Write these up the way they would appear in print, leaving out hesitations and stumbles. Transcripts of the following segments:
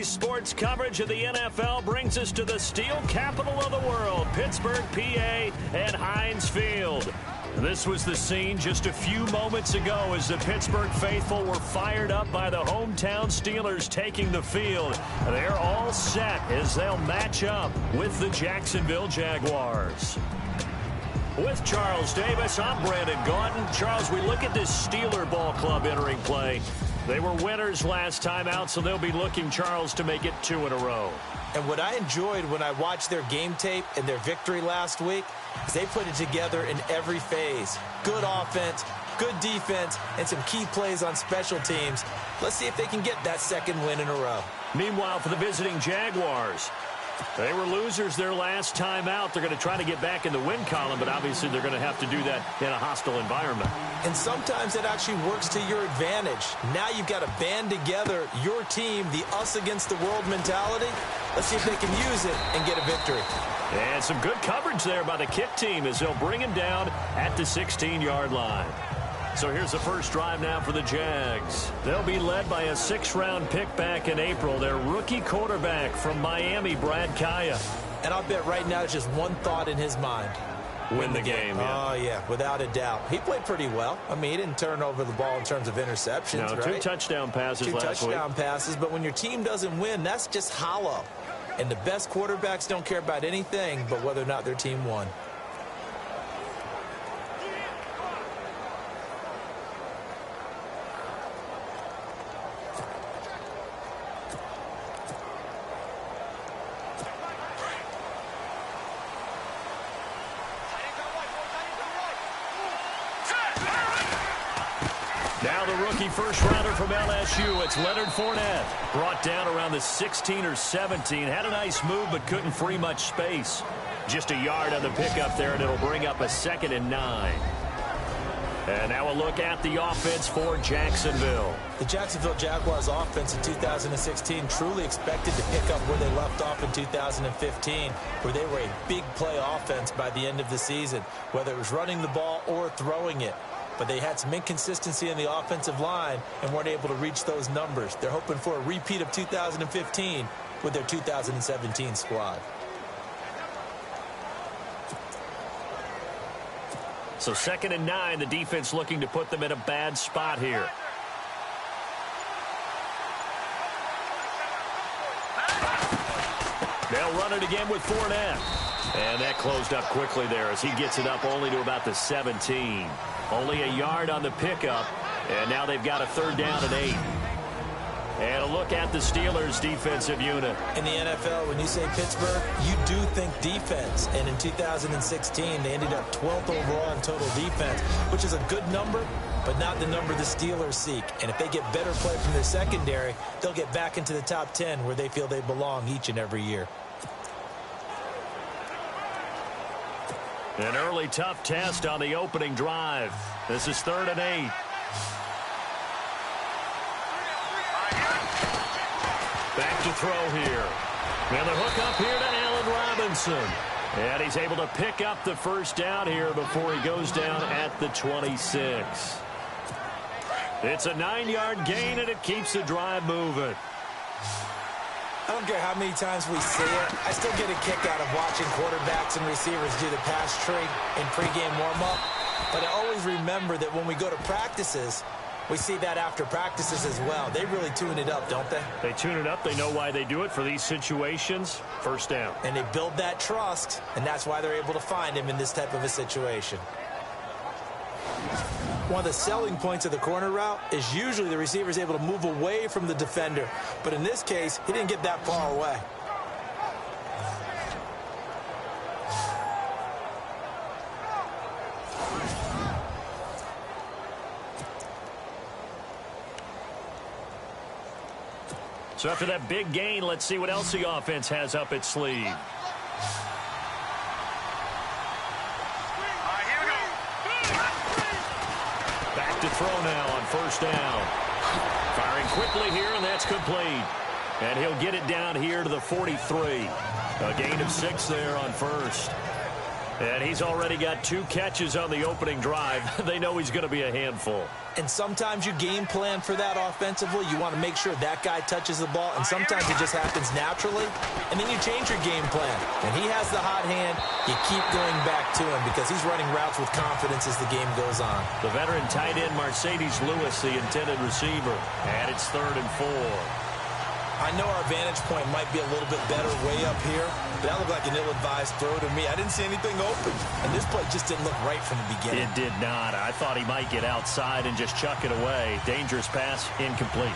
sports coverage of the NFL brings us to the steel capital of the world, Pittsburgh, PA, and Heinz Field. This was the scene just a few moments ago as the Pittsburgh faithful were fired up by the hometown Steelers taking the field. They're all set as they'll match up with the Jacksonville Jaguars. With Charles Davis, I'm Brandon Gaudin. Charles, we look at this Steeler ball club entering play. They were winners last time out, so they'll be looking, Charles, to make it 2 in a row. And what I enjoyed when I watched their game tape and their victory last week is they put it together in every phase. Good offense, good defense, and some key plays on special teams. Let's see if they can get that second win in a row. Meanwhile, for the visiting Jaguars, they were losers their last time out. They're going to try to get back in the win column, but obviously they're going to have to do that in a hostile environment. And sometimes it actually works to your advantage. Now you've got to band together your team, the us against the world mentality. Let's see if they can use it and get a victory. And some good coverage there by the kick team as they'll bring him down at the 16-yard line. So here's the first drive now for the Jags. They'll be led by a 6th-round pick back in April, their rookie quarterback from Miami, Brad Kaya. And I'll bet right now it's just one thought in his mind. Win the game. Yeah. Oh, yeah, without a doubt. He played pretty well. I mean, he didn't turn over the ball in terms of interceptions, no, right? 2 touchdown passes last week. 2 touchdown passes, but when your team doesn't win, that's just hollow. And the best quarterbacks don't care about anything but whether or not their team won. Now the rookie first-rounder from LSU, it's Leonard Fournette. Brought down around the 16 or 17. Had a nice move, but couldn't free much space. Just a yard on the pickup there, and it'll bring up a 2nd and 9. And now a look at the offense for Jacksonville. The Jacksonville Jaguars offense in 2016 truly expected to pick up where they left off in 2015, where they were a big play offense by the end of the season, whether it was running the ball or throwing it. But they had some inconsistency in the offensive line and weren't able to reach those numbers. They're hoping for a repeat of 2015 with their 2017 squad. So 2nd and 9, the defense looking to put them in a bad spot here. They'll run it again with Fournette. And that closed up quickly there as he gets it up only to about the 17. Only a yard on the pickup, and now they've got a 3rd down and 8. And a look at the Steelers' defensive unit. In the NFL, when you say Pittsburgh, you do think defense. And in 2016, they ended up 12th overall in total defense, which is a good number, but not the number the Steelers seek. And if they get better play from their secondary, they'll get back into the top 10 where they feel they belong each and every year. An early tough test on the opening drive. This is 3rd and 8. Back to throw here. And the hook up here to Allen Robinson. And he's able to pick up the 1st down here before he goes down at the 26. It's a 9-yard gain, and it keeps the drive moving. I don't care how many times we see it. I still get a kick out of watching quarterbacks and receivers do the pass tree in pregame warm-up. But I always remember that when we go to practices, we see that after practices as well. They really tune it up, don't they? They tune it up. They know why they do it for these situations. 1st down. And they build that trust, and that's why they're able to find him in this type of a situation. One of the selling points of the corner route is usually the receiver is able to move away from the defender. But in this case, he didn't get that far away. So after that big gain, let's see what else the offense has up its sleeve. Back to throw now on 1st down. Firing quickly here, and that's complete. And he'll get it down here to the 43. A gain of 6 there on 1st. And he's already got 2 catches on the opening drive. They know he's going to be a handful. And sometimes you game plan for that offensively. You want to make sure that guy touches the ball, and sometimes it just happens naturally, and then you change your game plan. When he has the hot hand, you keep going back to him because he's running routes with confidence as the game goes on. The veteran tight end Mercedes Lewis, the intended receiver, and it's 3rd and 4. I know our vantage point might be a little bit better way up here, but that looked like an ill-advised throw to me. I didn't see anything open, and this play just didn't look right from the beginning. It did not. I thought he might get outside and just chuck it away. Dangerous pass, incomplete.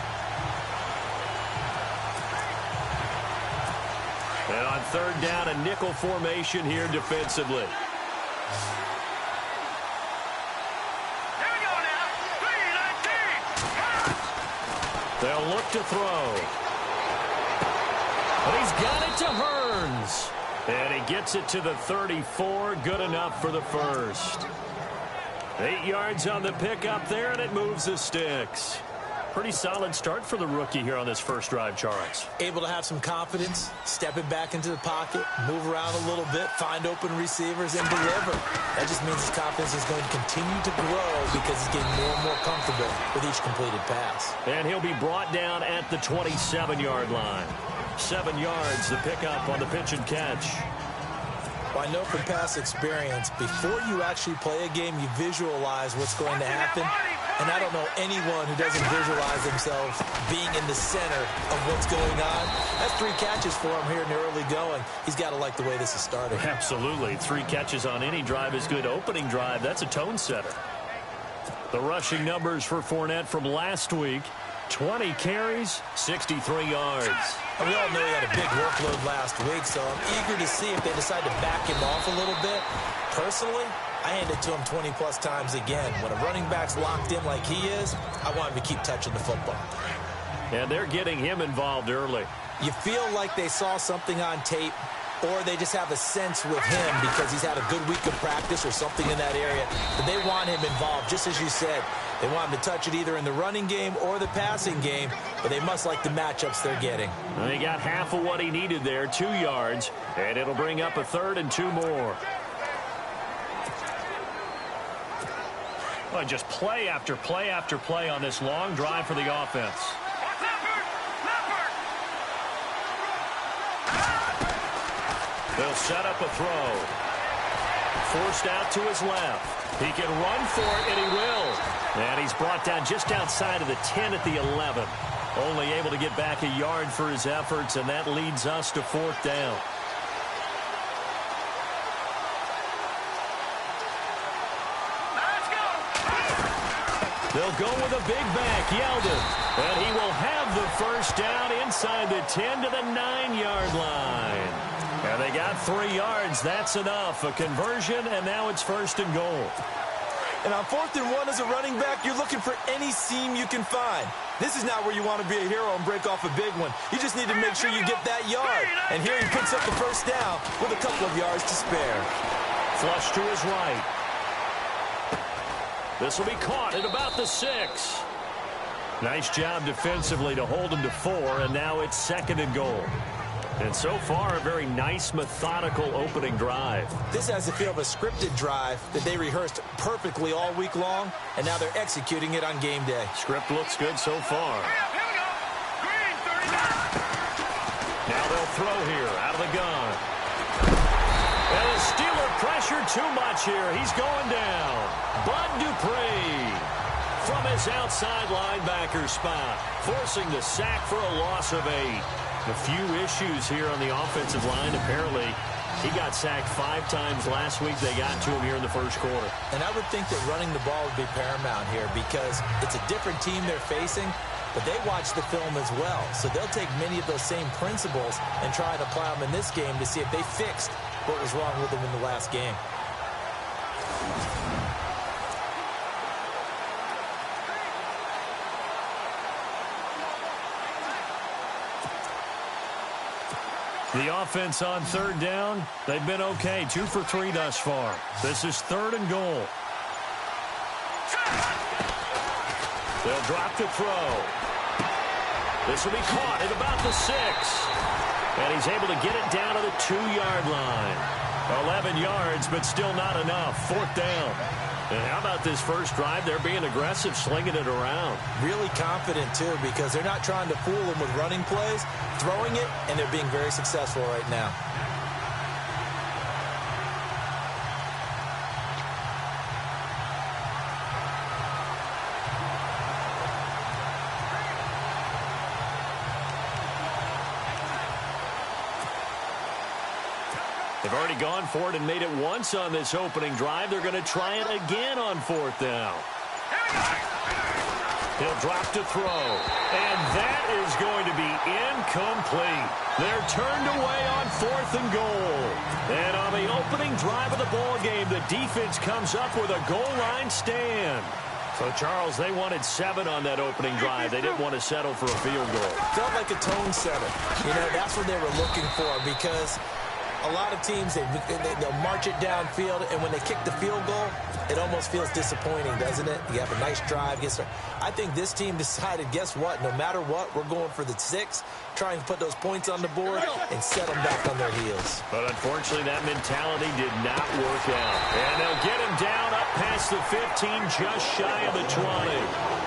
And on 3rd down, a nickel formation here defensively. They'll look to throw. But he's got it to Hearns. And he gets it to the 34. Good enough for the first. 8 yards on the pickup there, and it moves the sticks. Pretty solid start for the rookie here on this first drive, Charles. Able to have some confidence, stepping back into the pocket, move around a little bit, find open receivers, and deliver. That just means his confidence is going to continue to grow because he's getting more and more comfortable with each completed pass. And he'll be brought down at the 27-yard line. 7 yards, the pickup on the pitch and catch. Well, I know from past experience, before you actually play a game, you visualize what's going to happen. And I don't know anyone who doesn't visualize themselves being in the center of what's going on. That's 3 catches for him here in the early going. He's got to like the way this is starting. Absolutely. 3 catches on any drive is good. Opening drive, that's a tone setter. The rushing numbers for Fournette from last week. 20 carries, 63 yards. And we all know he had a big workload last week, so I'm eager to see if they decide to back him off a little bit. Personally, I hand it to him 20-plus times again. When a running back's locked in like he is, I want him to keep touching the football. And they're getting him involved early. You feel like they saw something on tape, or they just have a sense with him because he's had a good week of practice or something in that area. But they want him involved, just as you said. They want him to touch it either in the running game or the passing game, but they must like the matchups they're getting. They got half of what he needed there, 2 yards, and it'll bring up a 3rd and 2 more. Well, just play after play after play on this long drive for the offense. They'll set up a throw. Forced out to his left. He can run for it, and he will. And he's brought down just outside of the 10 at the 11. Only able to get back a yard for his efforts, and that leads us to 4th down. They'll go with a big back, Yeldon. And he will have the first down inside the 10 to the 9-yard line. And they got 3 yards. That's enough. A conversion, and now it's 1st and goal. And on 4th and 1 as a running back, you're looking for any seam you can find. This is not where you want to be a hero and break off a big one. You just need to make sure you get that yard. And here he picks up the first down with a couple of yards to spare. Flush to his right. This will be caught at about the 6. Nice job defensively to hold him to 4, and now it's 2nd and goal. And so far, a very nice, methodical opening drive. This has the feel of a scripted drive that they rehearsed perfectly all week long, and now they're executing it on game day. Script looks good so far. Now they'll throw here out of the gun. And the Steeler pressure too much here. He's going down. Bud Dupree from his outside linebacker spot, forcing the sack for a loss of 8. A few issues here on the offensive line. Apparently, he got sacked 5 times last week. They got to him here in the first quarter. And I would think that running the ball would be paramount here because it's a different team they're facing, but they watch the film as well. So they'll take many of those same principles and try and apply them in this game to see if they fixed what was wrong with them in the last game. The offense on 3rd down, they've been okay. 2 for 3 thus far. This is 3rd and goal. They'll drop the throw. This will be caught at about the 6. And he's able to get it down to the 2-yard line. 11 yards, but still not enough. 4th down. And how about this first drive? They're being aggressive, slinging it around. Really confident, too, because they're not trying to fool them with running plays, throwing it, and they're being very successful right now. They've already gone for it and made it once on this opening drive. They're going to try it again on 4th down. He'll drop to throw. And that is going to be incomplete. They're turned away on 4th and goal. And on the opening drive of the ball game, the defense comes up with a goal line stand. So, Charles, they wanted 7 on that opening drive. They didn't want to settle for a field goal. Felt like a tone setter. You know, that's what they were looking for, because a lot of teams, they'll march it downfield, and when they kick the field goal, it almost feels disappointing, doesn't it? You have a nice drive. I think this team decided, guess what? No matter what, we're going for the 6, trying to put those points on the board and set them back on their heels. But unfortunately, that mentality did not work out. And they'll get him down up past the 15, just shy of the 20.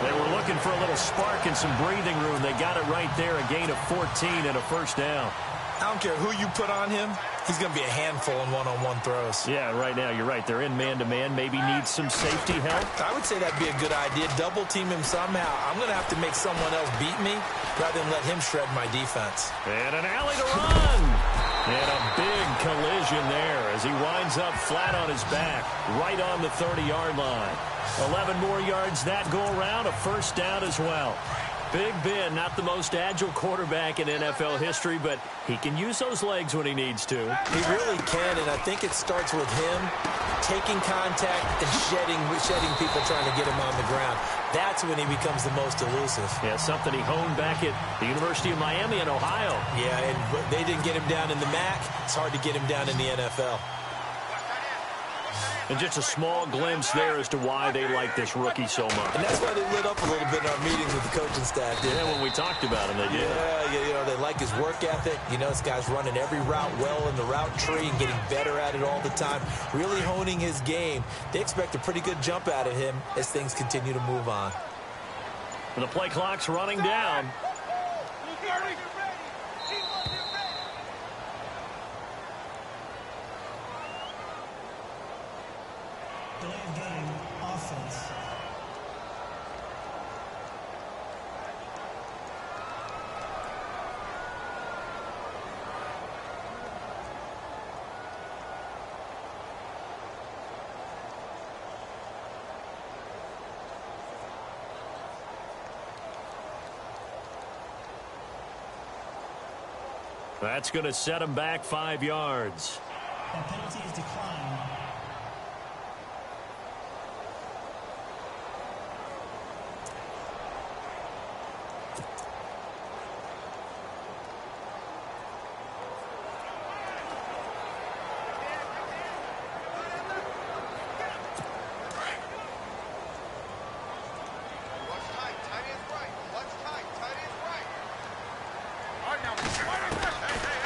They were looking for a little spark and some breathing room. They got it right there, a gain of 14 and a first down. I don't care who you put on him. He's going to be a handful in one-on-one throws. Yeah, right now, you're right. They're in man-to-man. Maybe needs some safety help. I would say that'd be a good idea. Double-team him somehow. I'm going to have to make someone else beat me rather than let him shred my defense. And an alley to run. And a big collision there as he winds up flat on his back, right on the 30-yard line. 11 more yards that go around, a first down as well. Big Ben, not the most agile quarterback in NFL history, but he can use those legs when he needs to. He really can, and I think it starts with him taking contact and shedding people trying to get him on the ground. That's when he becomes the most elusive. Yeah, something he honed back at the University of Miami in Ohio. Yeah, and they didn't get him down in the MAC. It's hard to get him down in the NFL. And just a small glimpse there as to why they like this rookie so much. And that's why they lit up a little bit in our meetings with the coaching staff. Yeah, when we talked about him, they did. Yeah, you know, they like his work ethic. You know, this guy's running every route well in the route tree and getting better at it all the time, really honing his game. They expect a pretty good jump out of him as things continue to move on. And the play clock's running down. Game offense. That's going to set him back 5 yards. That penalty is declined.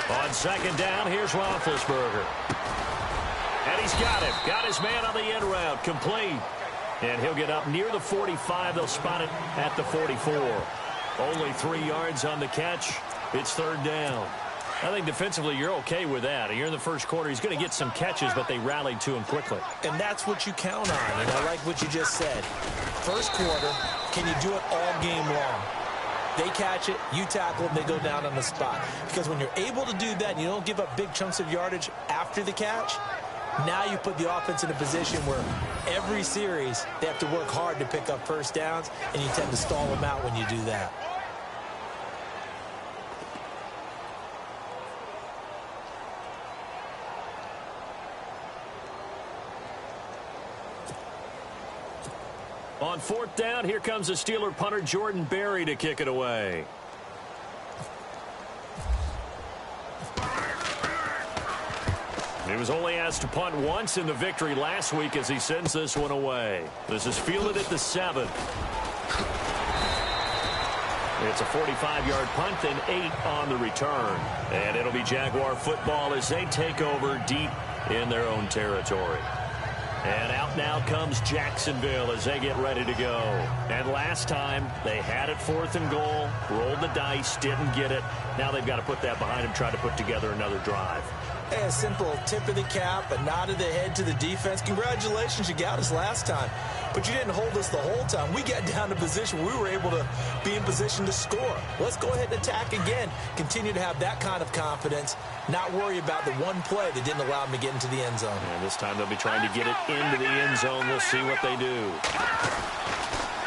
On second down, here's Roethlisberger. And he's got him. Got his man on the end route. Complete. And he'll get up near the 45. They'll spot it at the 44. Only 3 yards on the catch. It's third down. I think defensively you're okay with that. You're in the first quarter. He's going to get some catches, but they rallied to him quickly. And that's what you count on. And I like what you just said. First quarter, can you do it all game long? They catch it, you tackle them, they go down on the spot. Because when you're able to do that and you don't give up big chunks of yardage after the catch, now you put the offense in a position where every series they have to work hard to pick up first downs, and you tend to stall them out when you do that. On fourth down, here comes the Steeler punter Jordan Berry to kick it away. He was only asked to punt once in the victory last week as he sends this one away. This is fielded at the 7. It's a 45-yard punt and 8 on the return. And it'll be Jaguar football as they take over deep in their own territory. And out now comes Jacksonville as they get ready to go. And last time, they had it 4th and goal, rolled the dice, didn't get it. Now they've got to put that behind them, try to put together another drive. Hey, a simple tip of the cap, a nod of the head to the defense. Congratulations, you got us last time. But you didn't hold us the whole time. We got down to position where we were able to be in position to score. Let's go ahead and attack again. Continue to have that kind of confidence. Not worry about the one play that didn't allow them to get into the end zone. And this time they'll be trying to get it into the end zone. We'll see what they do.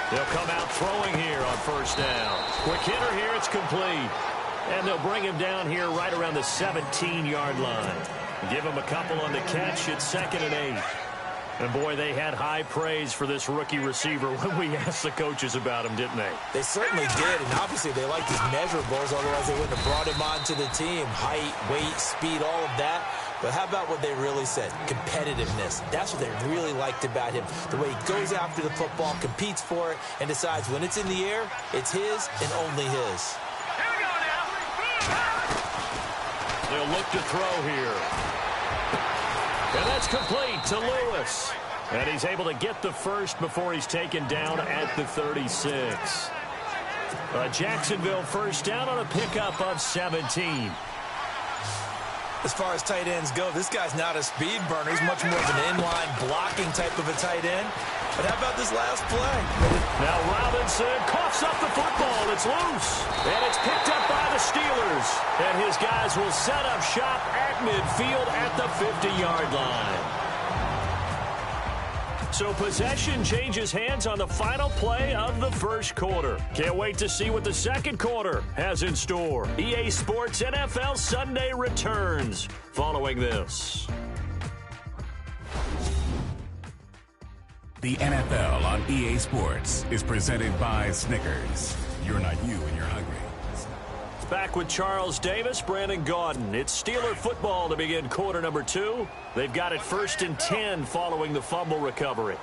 They'll come out throwing here on 1st down. Quick hitter here. It's complete. And they'll bring him down here right around the 17-yard line. Give him a couple on the catch. It's 2nd and 8. And, boy, they had high praise for this rookie receiver when we asked the coaches about him, didn't they? They certainly did, and obviously they liked his measurables, otherwise they wouldn't have brought him onto the team. Height, weight, speed, all of that. But how about what they really said? Competitiveness. That's what they really liked about him. The way he goes after the football, competes for it, and decides when it's in the air, it's his and only his. They'll look to throw here. And that's complete to Lewis. And he's able to get the first before he's taken down at the 36. A Jacksonville 1st down on a pickup of 17. As far as tight ends go, this guy's not a speed burner. He's much more of an inline blocking type of a tight end. But how about this last play? Now Robinson coughs up the football. It's loose. And it's picked up by the Steelers. And his guys will set up shop at midfield at the 50-yard line. So possession changes hands on the final play of the 1st quarter. Can't wait to see what the 2nd quarter has in store. EA Sports NFL Sunday returns following this. The NFL on EA Sports is presented by Snickers. You're not you when you're hungry. Back with Charles Davis, Brandon Gaudin. It's Steeler football to begin quarter number 2. They've got it 1st and 10 following the fumble recovery.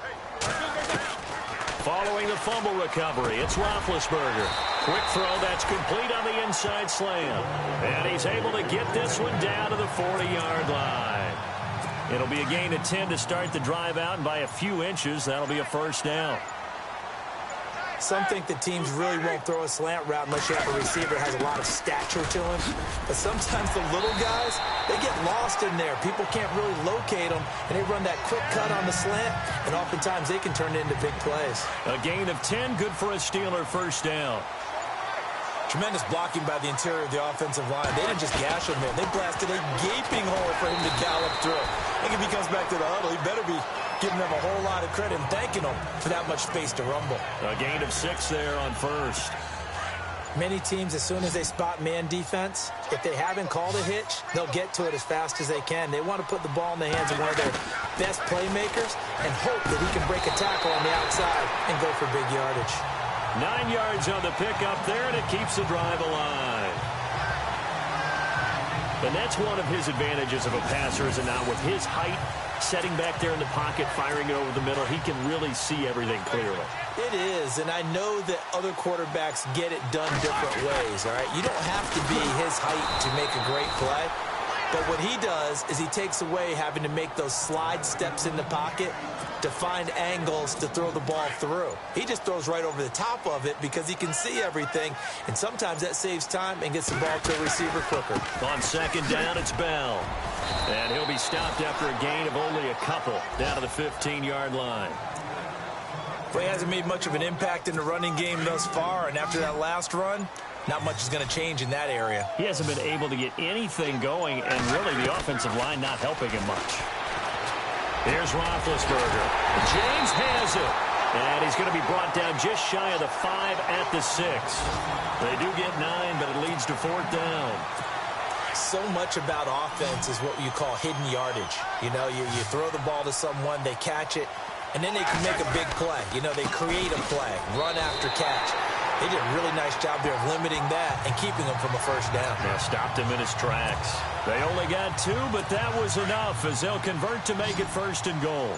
Following the fumble recovery, it's Roethlisberger. Quick throw, that's complete on the inside slam. And he's able to get this one down to the 40-yard line. It'll be a gain of 10 to start the drive out, and by a few inches, that'll be a 1st down. Some think that teams really won't throw a slant route unless you have a receiver that has a lot of stature to him. But sometimes the little guys, they get lost in there. People can't really locate them, and they run that quick cut on the slant, and oftentimes they can turn it into big plays. A gain of 10, good for a Steeler 1st down. Tremendous blocking by the interior of the offensive line. They didn't just gash him in. They blasted a gaping hole for him to gallop through. I think if he comes back to the huddle, he better be giving them a whole lot of credit and thanking them for that much space to rumble. A gain of 6 there on 1st. Many teams, as soon as they spot man defense, if they haven't called a hitch, they'll get to it as fast as they can. They want to put the ball in the hands of one of their best playmakers and hope that he can break a tackle on the outside and go for big yardage. 9 yards on the pickup there, and it keeps the drive alive. And that's one of his advantages of a passer, is now with his height, setting back there in the pocket, firing it over the middle, he can really see everything clearly. It is, and I know that other quarterbacks get it done different ways, all right? You don't have to be his height to make a great play. But what he does is he takes away having to make those slide steps in the pocket to find angles to throw the ball through. He just throws right over the top of it because he can see everything, and sometimes that saves time and gets the ball to a receiver quicker. On 2nd down, it's Bell. And he'll be stopped after a gain of only a couple down to the 15-yard line. Well, he hasn't made much of an impact in the running game thus far, and after that last run, not much is going to change in that area. He hasn't been able to get anything going, and really the offensive line not helping him much. Here's Roethlisberger. James has it. And he's going to be brought down just shy of the 5 at the 6. They do get 9, but it leads to 4th down. So much about offense is what you call hidden yardage. You know, you throw the ball to someone, they catch it, and then they can make a big play. You know, they create a play, run after catch. They did a really nice job there of limiting that and keeping him from a 1st down. Yeah, stopped him in his tracks. They only got 2, but that was enough as they'll convert to make it 1st and goal.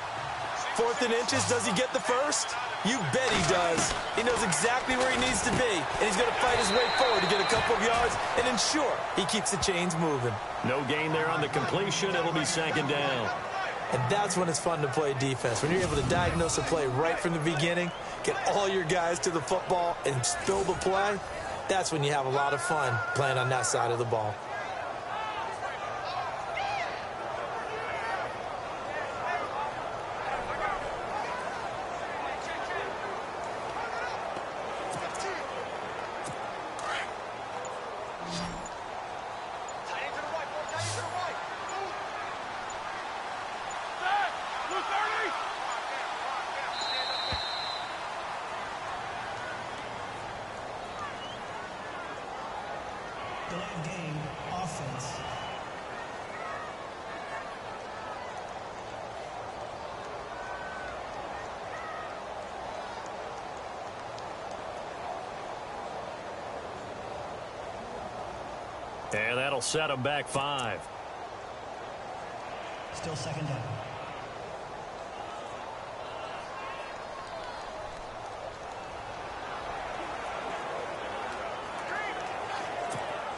4th and inches, does he get the first? You bet he does. He knows exactly where he needs to be, and he's going to fight his way forward to get a couple of yards and ensure he keeps the chains moving. No gain there on the completion. It'll be 2nd down. And that's when it's fun to play defense. When you're able to diagnose a play right from the beginning, get all your guys to the football, and spill the play, that's when you have a lot of fun playing on that side of the ball. Delay of game, offense. And that'll set him back 5. Still 2nd down.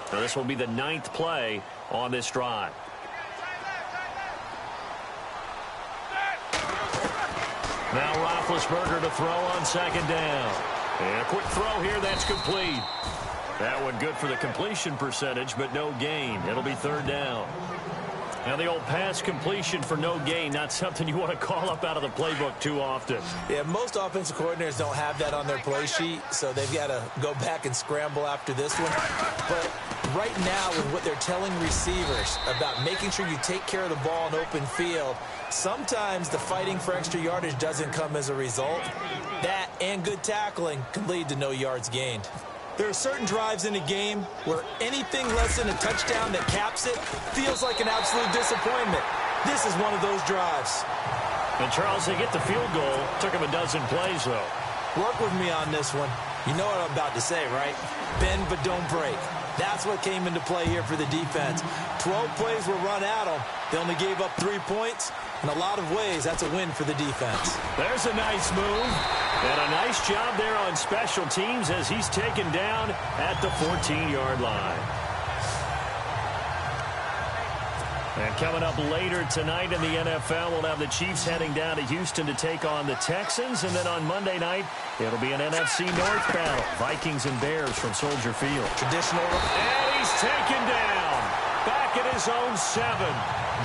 So this will be the 9th play on this drive. Now Roethlisberger to throw on 2nd down. And a quick throw here, that's complete. That one good for the completion percentage, but no gain. It'll be 3rd down. Now the old pass completion for no gain, not something you want to call up out of the playbook too often. Yeah, most offensive coordinators don't have that on their play sheet, so they've got to go back and scramble after this one. But right now, with what they're telling receivers about making sure you take care of the ball in open field, sometimes the fighting for extra yardage doesn't come as a result. That and good tackling can lead to no yards gained. There are certain drives in a game where anything less than a touchdown that caps it feels like an absolute disappointment. This is one of those drives. And Charles, they get the field goal. Took him a dozen plays, though. Work with me on this one. You know what I'm about to say, right? Bend but don't break. That's what came into play here for the defense. 12 plays were run at them. They only gave up 3 points. In a lot of ways, that's a win for the defense. There's a nice move. And a nice job there on special teams as he's taken down at the 14-yard line. And coming up later tonight in the NFL, we'll have the Chiefs heading down to Houston to take on the Texans. And then on Monday night, it'll be an NFC North battle. Vikings and Bears from Soldier Field. Traditional. And he's taken down. Back at his own 7.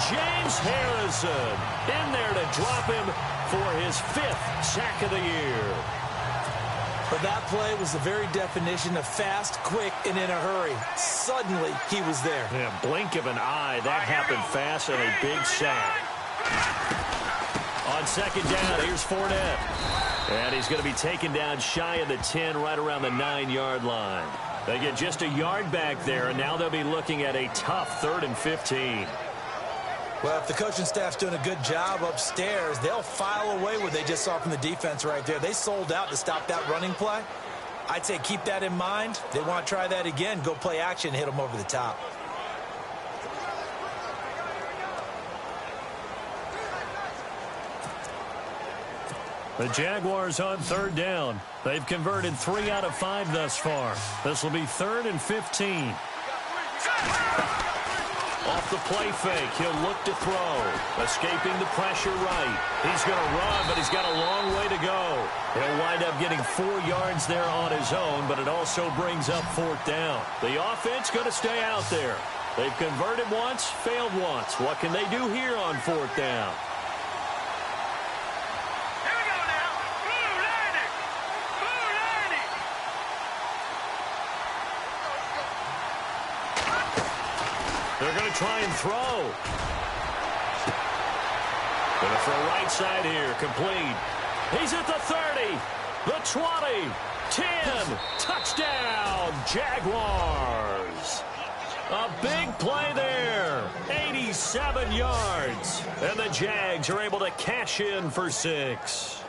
James Harrison in there to drop him for his 5th sack of the year. But that play was the very definition of fast, quick, and in a hurry. Suddenly, he was there. Yeah, blink of an eye. That happened fast and a big sack. On 2nd down, here's Fournette. And he's going to be taken down shy of the 10, right around the 9-yard line. They get just a yard back there, and now they'll be looking at a tough 3rd and 15. Well, if the coaching staff's doing a good job upstairs, they'll file away what they just saw from the defense right there. They sold out to stop that running play. I'd say keep that in mind. They want to try that again. Go play action, hit them over the top. The Jaguars on 3rd down. They've converted 3 out of 5 thus far. This will be 3rd and 15. Off the play fake, he'll look to throw. Escaping the pressure right. He's going to run, but he's got a long way to go. He'll wind up getting 4 yards there on his own, but it also brings up 4th down. The offense going to stay out there. They've converted once, failed once. What can they do here on 4th down? They're going to try and throw. Going to throw right side here. Complete. He's at the 30, the 20, 10. Touchdown, Jaguars. A big play there. 87 yards. And the Jags are able to cash in for 6.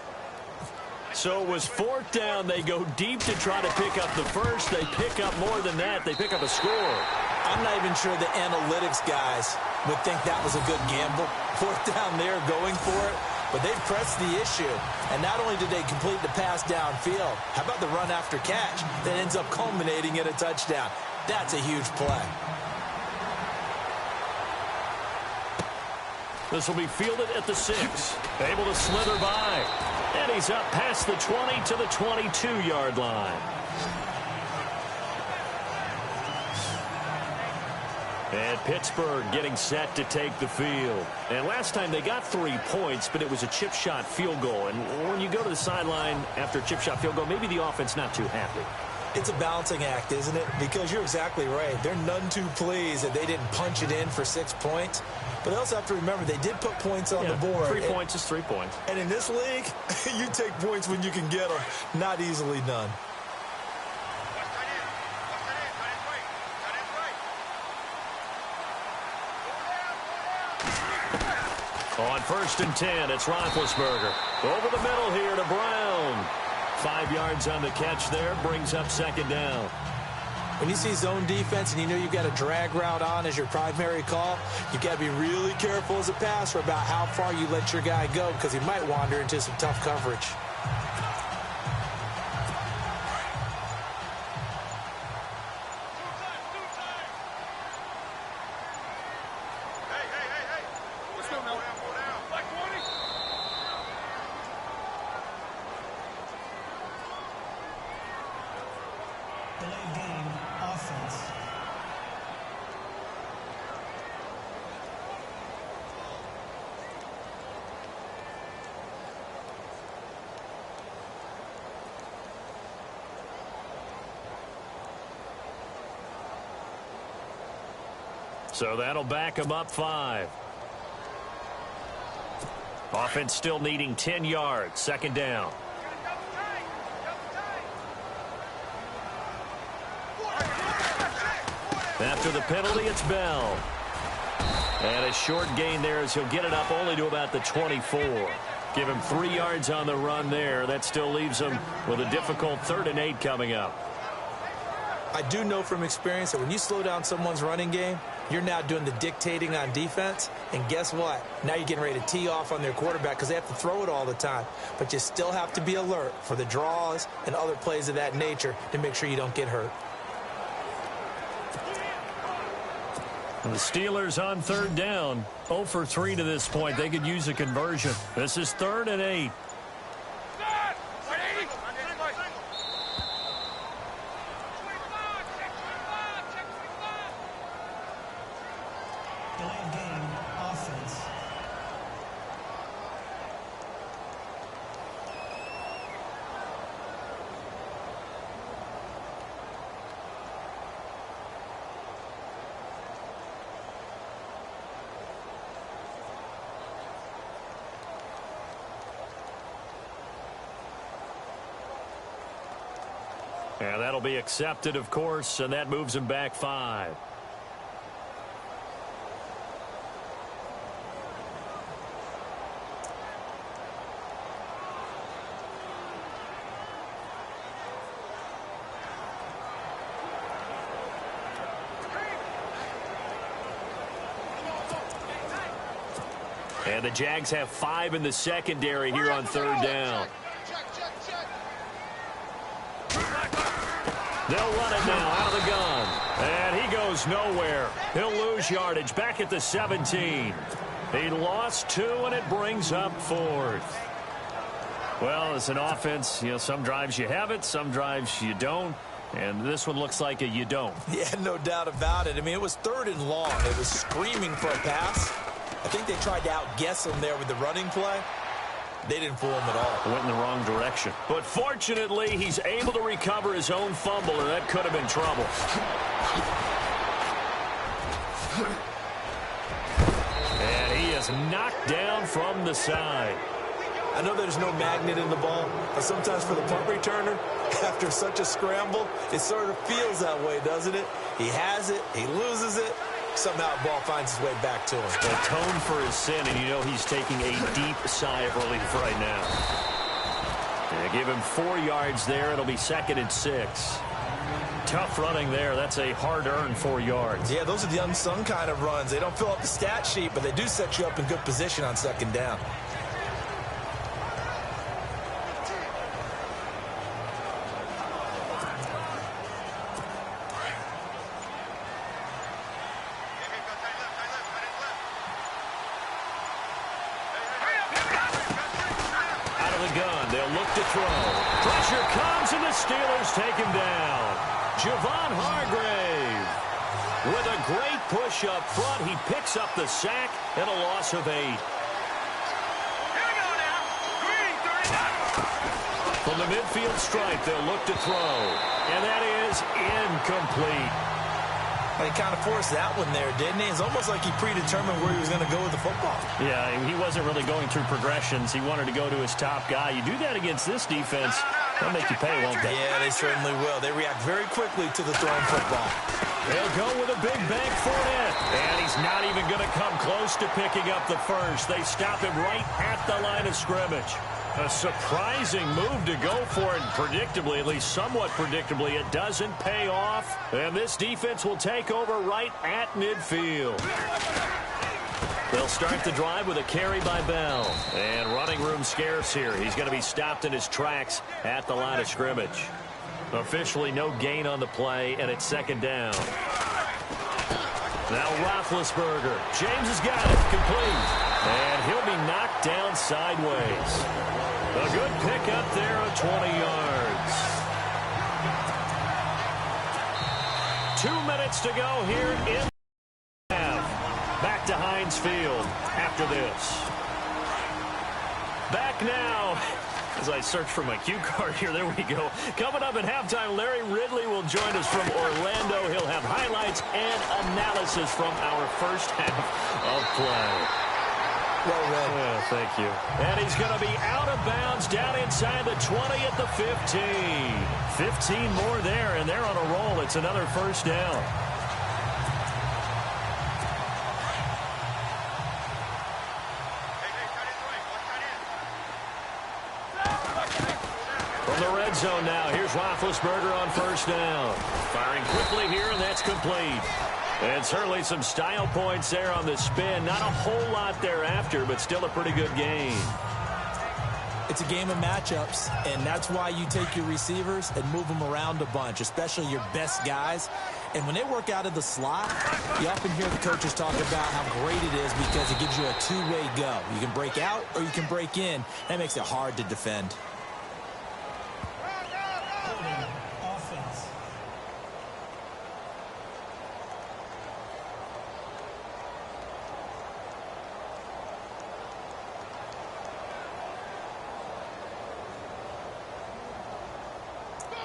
So it was 4th down. They go deep to try to pick up the first. They pick up more than that. They pick up a score. I'm not even sure the analytics guys would think that was a good gamble. 4th down there, going for it. but they pressed the issue. And not only did they complete the pass downfield, how about the run after catch that ends up culminating in a touchdown? That's a huge play. This will be fielded at the 6. Able to slither by. And he's up past the 20 to the 22-yard line. And Pittsburgh getting set to take the field. And last time they got 3 points, but it was a chip shot field goal. And when you go to the sideline after a chip shot field goal, maybe the offense not too happy. It's a balancing act, isn't it? Because you're exactly right. They're none too pleased that they didn't punch it in for 6 points. But they also have to remember they did put points on the board. 3 points is 3 points. And in this league, you take points when you can get them. Not easily done. On 1st and 10, it's Roethlisberger. Over the middle here to Brown. 5 yards on the catch there, brings up 2nd down. When you see zone defense and you know you've got a drag route on as your primary call, you've got to be really careful as a passer about how far you let your guy go because he might wander into some tough coverage. Delayed game, offense. So that'll back him up 5. Offense still needing 10 yards. 2nd down. After the penalty, it's Bell. And a short gain there as he'll get it up only to about the 24. Give him 3 yards on the run there. That still leaves him with a difficult 3rd and 8 coming up. I do know from experience that when you slow down someone's running game, you're now doing the dictating on defense. And guess what? Now you're getting ready to tee off on their quarterback because they have to throw it all the time. But you still have to be alert for the draws and other plays of that nature to make sure you don't get hurt. And the Steelers on 3rd down. 0 for 3 to this point. They could use a conversion. This is 3rd and 8. Delayed game, offense. And that'll be accepted, of course, and that moves him back 5. And the Jags have 5 in the secondary here on 3rd down. They'll run it now out of the gun. And he goes nowhere. He'll lose yardage back at the 17. He lost 2, and it brings up 4th. Well, as an offense, you know, some drives you have it, some drives you don't. And this one looks like a you don't. Yeah, no doubt about it. I mean, it was 3rd and long. It was screaming for a pass. I think they tried to outguess him there with the running play. They didn't fool him at all. Went in the wrong direction. But fortunately, he's able to recover his own fumble, or that could have been trouble. And he is knocked down from the side. I know there's no magnet in the ball, but sometimes for the punt returner, after such a scramble, it sort of feels that way, doesn't it? He has it, he loses it. Somehow the ball finds its way back to him. Atone for his sin, and you know he's taking a deep sigh of relief right now. And give him 4 yards there. It'll be 2nd and 6. Tough running there. That's a hard-earned 4 yards. Yeah, those are the unsung kind of runs. They don't fill up the stat sheet, but they do set you up in good position on 2nd down. throw. Pressure comes, and the Steelers take him down. Javon Hargrave with a great push up front. He picks up the sack and a loss of 8. From the midfield stripe, they'll look to throw. And that is incomplete. He kind of forced that one there, didn't he? It's almost like he predetermined where he was going to go with the football. Yeah, he wasn't really going through progressions. He wanted to go to his top guy. You do that against this defense, they'll make you pay, won't they? Yeah, they certainly will. They react very quickly to the thrown football. They'll go with a big bank for it. And he's not even going to come close to picking up the first. They stop him right at the line of scrimmage. A surprising move to go for it. Predictably, at least somewhat predictably, it doesn't pay off. And this defense will take over right at midfield. They'll start the drive with a carry by Bell. And running room scarce here. He's going to be stopped in his tracks at the line of scrimmage. Officially no gain on the play, and it's second down. Now Roethlisberger. James has got it. Complete. And he'll be knocked down sideways. A good pick up there of 20 yards. 2 minutes to go here in the half. Back to Heinz Field after this. Back now. As I search for my cue card here, there we go. Coming up at halftime, Larry Ridley will join us from Orlando. He'll have highlights and analysis from our first half of play. Well read. Yeah, thank you. And he's going to be out of bounds down inside the 20 at the 15. 15 more there, and they're on a roll. It's another first down. From the red zone now, here's Roethlisberger on first down. Firing quickly here, and that's complete. And certainly some style points there on the spin. Not a whole lot thereafter, but still a pretty good game. It's a game of matchups, and that's why you take your receivers and move them around a bunch, especially your best guys. And when they work out of the slot, you often hear the coaches talk about how great it is because it gives you a two-way go. You can break out or you can break in. That makes it hard to defend. Offense.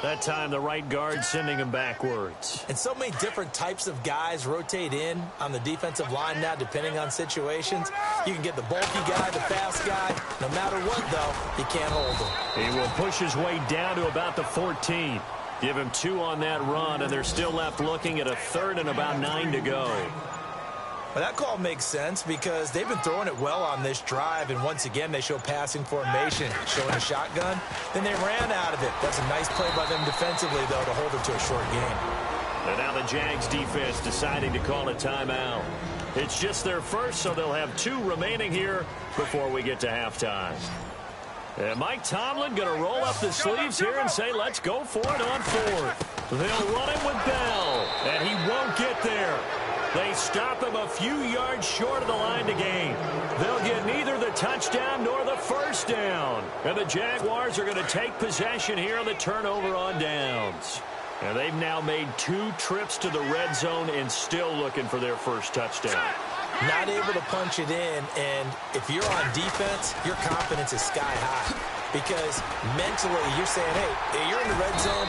That time, the right guard sending him backwards. And so many different types of guys rotate in on the defensive line now, depending on situations. You can get the bulky guy, the fast guy. No matter what, though, you can't hold him. He will push his way down to about the 14. Give him 2 on that run, and they're still left looking at a third and about 9 to go. Well, that call makes sense because they've been throwing it well on this drive, and once again, they show passing formation, showing a shotgun. Then they ran out of it. That's a nice play by them defensively, though, to hold it to a short game. And now the Jags defense deciding to call a timeout. It's just their first, so they'll have 2 remaining here before we get to halftime. And Mike Tomlin going to roll up the sleeves here and say, let's go for it on 4th. They'll run it with Bell, and he won't get there. They stop him a few yards short of the line to gain. They'll get neither the touchdown nor the first down. And the Jaguars are going to take possession here on the turnover on downs. And they've now made 2 trips to the red zone and still looking for their first touchdown. Not able to punch it in, and if you're on defense, your confidence is sky high. Because mentally, you're saying, hey, you're in the red zone.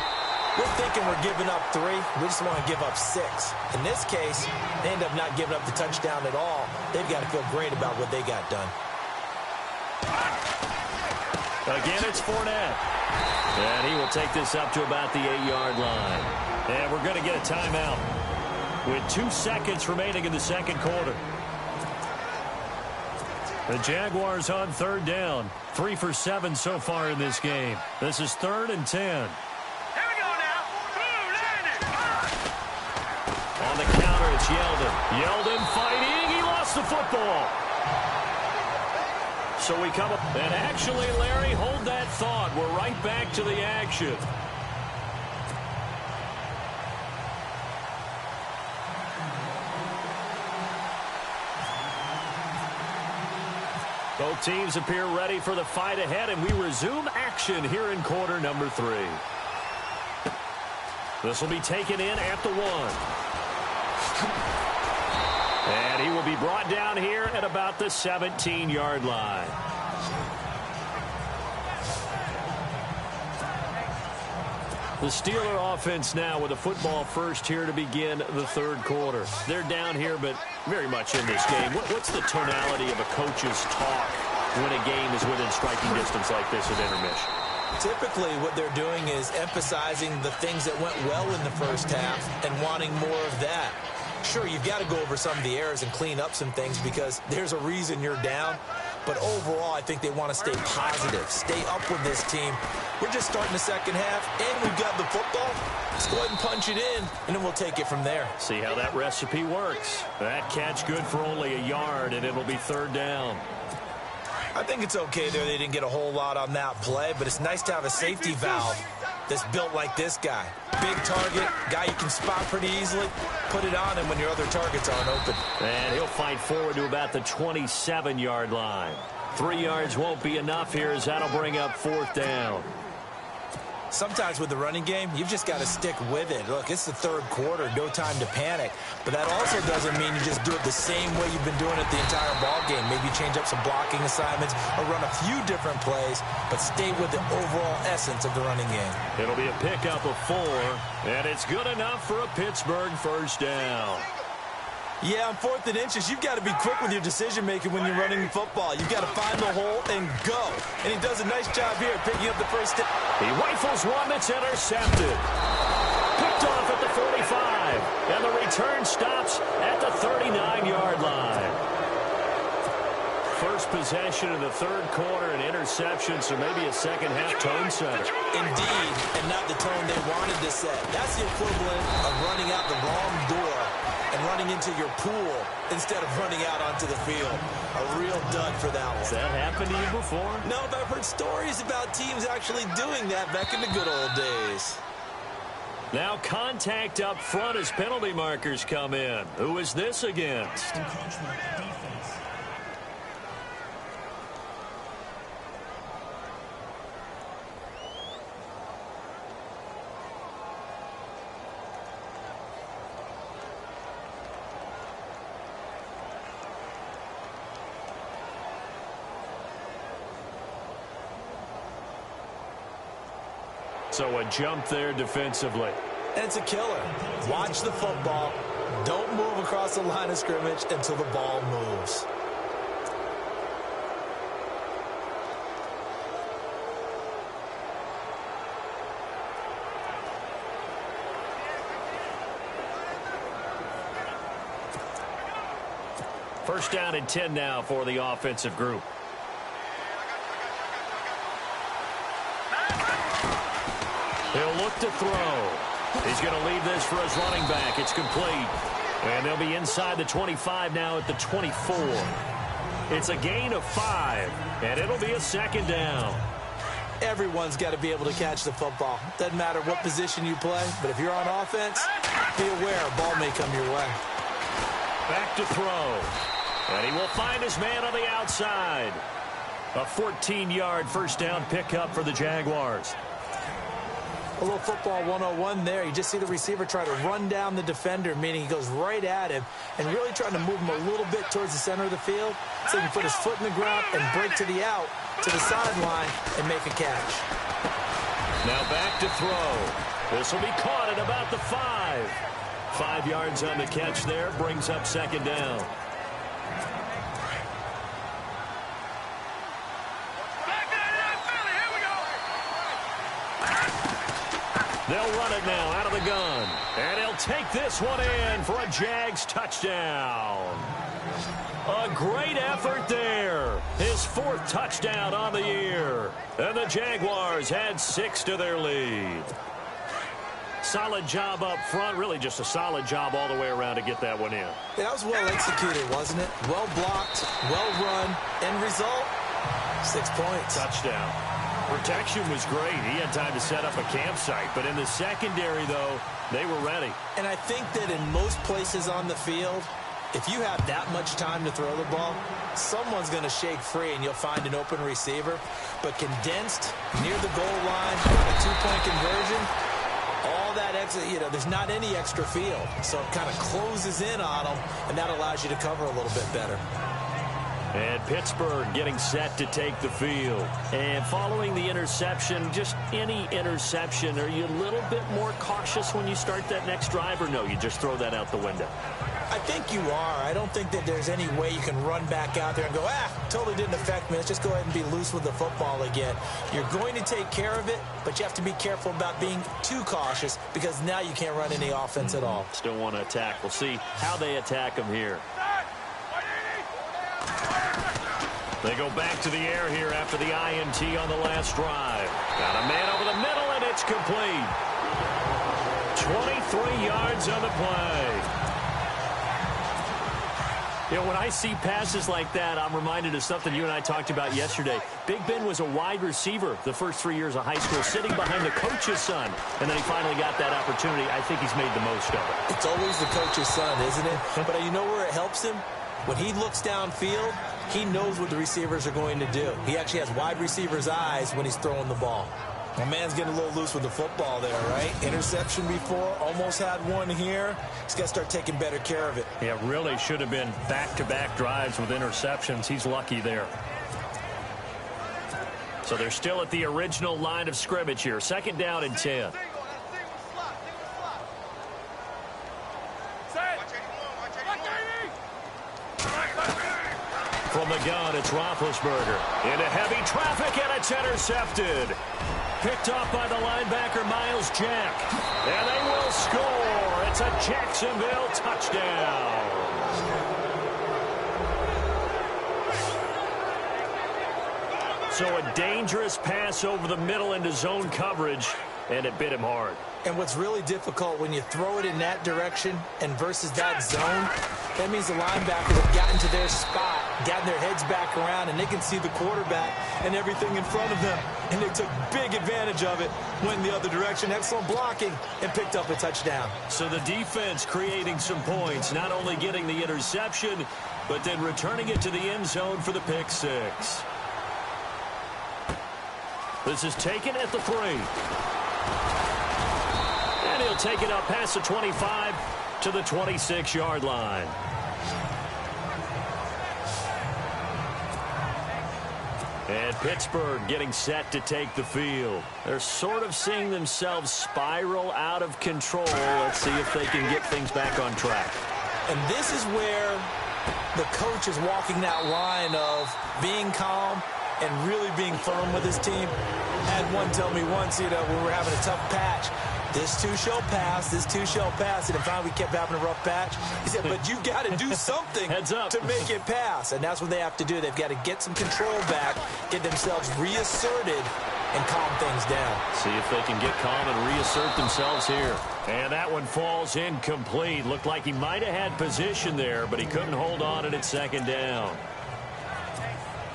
We're thinking we're giving up 3. We just want to give up 6. In this case, they end up not giving up the touchdown at all. They've got to feel great about what they got done. Again, it's Fournette. And he will take this up to about the 8-yard line. And we're going to get a timeout with 2 seconds remaining in the second quarter. The Jaguars on third down. 3 for 7 so far in this game. This is 3rd and 10. On the counter, it's Yeldon. Yeldon fighting. He lost the football. So we come up. And actually, Larry, hold that thought. We're right back to the action. Both teams appear ready for the fight ahead, and we resume action here in quarter number 3. This will be taken in at the 1. And he will be brought down here at about the 17-yard line. The Steeler offense now with a football first here to begin the third quarter. They're down here, but very much in this game. What's the tonality of a coach's talk when a game is within striking distance like this at intermission? Typically, what they're doing is emphasizing the things that went well in the first half and wanting more of that. Sure, you've got to go over some of the errors and clean up some things because there's a reason you're down. But overall, I think they want to stay positive, stay up with this team. We're just starting the second half, and we've got the football. Let's go ahead and punch it in, and then we'll take it from there. See how that recipe works. That catch good for only a yard, and it'll be third down. I think it's okay there. They didn't get a whole lot on that play, but it's nice to have a safety valve that's built like this guy. Big target, guy you can spot pretty easily. Put it on him when your other targets aren't open. And he'll fight forward to about the 27-yard line. 3 yards won't be enough here as that'll bring up fourth down. Sometimes with the running game, you've just got to stick with it. Look, it's the third quarter, no time to panic. But that also doesn't mean you just do it the same way you've been doing it the entire ball game. Maybe change up some blocking assignments or run a few different plays, but stay with the overall essence of the running game. It'll be a pickup of 4, and it's good enough for a Pittsburgh first down. Yeah, on 4th and inches, you've got to be quick with your decision-making when you're running the football. You've got to find the hole and go. And he does a nice job here picking up the first step. He rifles one that's intercepted. Picked off at the 45. And the return stops at the 39-yard line. First possession of the third quarter, an interception, so maybe a second-half tone setter. Indeed, and not the tone they wanted to set. That's the equivalent of running out the wrong door and running into your pool instead of running out onto the field. A real dud for that one. Has that happened to you before? No, but I've heard stories about teams actually doing that back in the good old days. Now contact up front as penalty markers come in. Who is this against? Encroachment defense. So a jump there defensively. And it's a killer. Watch the football. Don't move across the line of scrimmage until the ball moves. First down and 10 now for the offensive group. He'll look to throw. He's going to leave this for his running back. It's complete. And they'll be inside the 25 now at the 24. It's a gain of 5, and it'll be a second down. Everyone's got to be able to catch the football. Doesn't matter what position you play, but if you're on offense, be aware a ball may come your way. Back to throw. And he will find his man on the outside. A 14-yard first down pickup for the Jaguars. A little football 101 there. You just see the receiver try to run down the defender, meaning he goes right at him and really trying to move him a little bit towards the center of the field so he can put his foot in the ground and break to the out, to the sideline, and make a catch. Now back to throw. This will be caught at about the 5. 5 yards on the catch there, brings up second down. They'll run it now out of the gun. And he'll take this one in for a Jags touchdown. A great effort there. His 4th touchdown on the year. And the Jaguars had 6 to their lead. Solid job up front. Really just a solid job all the way around to get that one in. Yeah, that was well executed, wasn't it? Well blocked, well run. End result, 6 points. Touchdown. Protection was great. He had time to set up a campsite. But in the secondary, though, they were ready. And I think that in most places on the field, If you have that much time to throw the ball, someone's going to shake free and you'll find an open receiver. But condensed, near the goal line, on a two-point conversion, all that extra, there's not any extra field. So it kind of closes in on them, and that allows you to cover a little bit better. And Pittsburgh getting set to take the field. And following the interception, just any interception, are you a little bit more cautious when you start that next drive, or no, you just throw that out the window? I think you are. I don't think that there's any way you can run back out there and go, totally didn't affect me. Let's just go ahead and be loose with the football again. You're going to take care of it, but you have to be careful about being too cautious because now you can't run any offense at all. Still want to attack. We'll see how they attack them here. They go back to the air here after the INT on the last drive. Got a man over the middle, and it's complete. 23 yards on the play. When I see passes like that, I'm reminded of something you and I talked about yesterday. Big Ben was a wide receiver the first 3 years of high school, sitting behind the coach's son, and then he finally got that opportunity. I think he's made the most of it. It's always the coach's son, isn't it? But you know where it helps him? When he looks downfield, he knows what the receivers are going to do. He actually has wide receivers' eyes when he's throwing the ball. My man's getting a little loose with the football there, right? Interception before, almost had one here. He's got to start taking better care of it. Yeah, really should have been back-to-back drives with interceptions. He's lucky there. So they're still at the original line of scrimmage here. 2nd down and 10. From the gun, it's Roethlisberger. Into heavy traffic, and it's intercepted. Picked off by the linebacker, Miles Jack. And they will score. It's a Jacksonville touchdown. So a dangerous pass over the middle into zone coverage, and it bit him hard. And what's really difficult when you throw it in that direction and versus that zone, that means the linebackers have gotten to their spot, gotten their heads back around, and they can see the quarterback and everything in front of them. And they took big advantage of it, went the other direction, excellent blocking, and picked up a touchdown. So the defense creating some points, not only getting the interception, but then returning it to the end zone for the pick six. This is taken at the 3. And he'll take it up past the 25 to the 26-yard line. And Pittsburgh getting set to take the field. They're sort of seeing themselves spiral out of control. Let's see if they can get things back on track. And this is where the coach is walking that line of being calm and really being firm with his team. I had one tell me once, when we were having a tough patch, this too shall pass, this too shall pass. And finally we kept having a rough patch. He said, but you got to do something to make it pass. And that's what they have to do. They've got to get some control back, get themselves reasserted, and calm things down. See if they can get calm and reassert themselves here. And that one falls incomplete. Looked like he might have had position there, but he couldn't hold on it at 2nd down.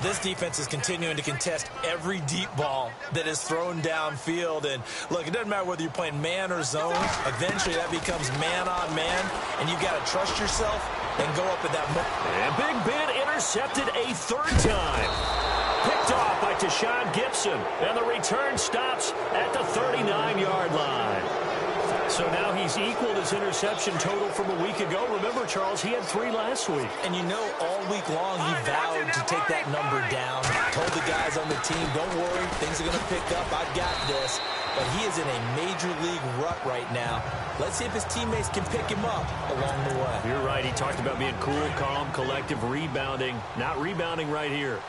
This defense is continuing to contest every deep ball that is thrown downfield. And, look, it doesn't matter whether you're playing man or zone. Eventually that becomes man-on-man, and you've got to trust yourself and go up at that moment. And Big Ben intercepted a 3rd time. Picked off by Tashawn Gibson. And the return stops at the 39-yard line. So now he's equaled his interception total from a week ago. Remember, Charles, he had 3 last week. And all week long he vowed to take that number down. Told the guys on the team, don't worry, things are going to pick up. I've got this. But he is in a major league rut right now. Let's see if his teammates can pick him up along the way. You're right. He talked about being cool, calm, collective, rebounding. Not rebounding right here.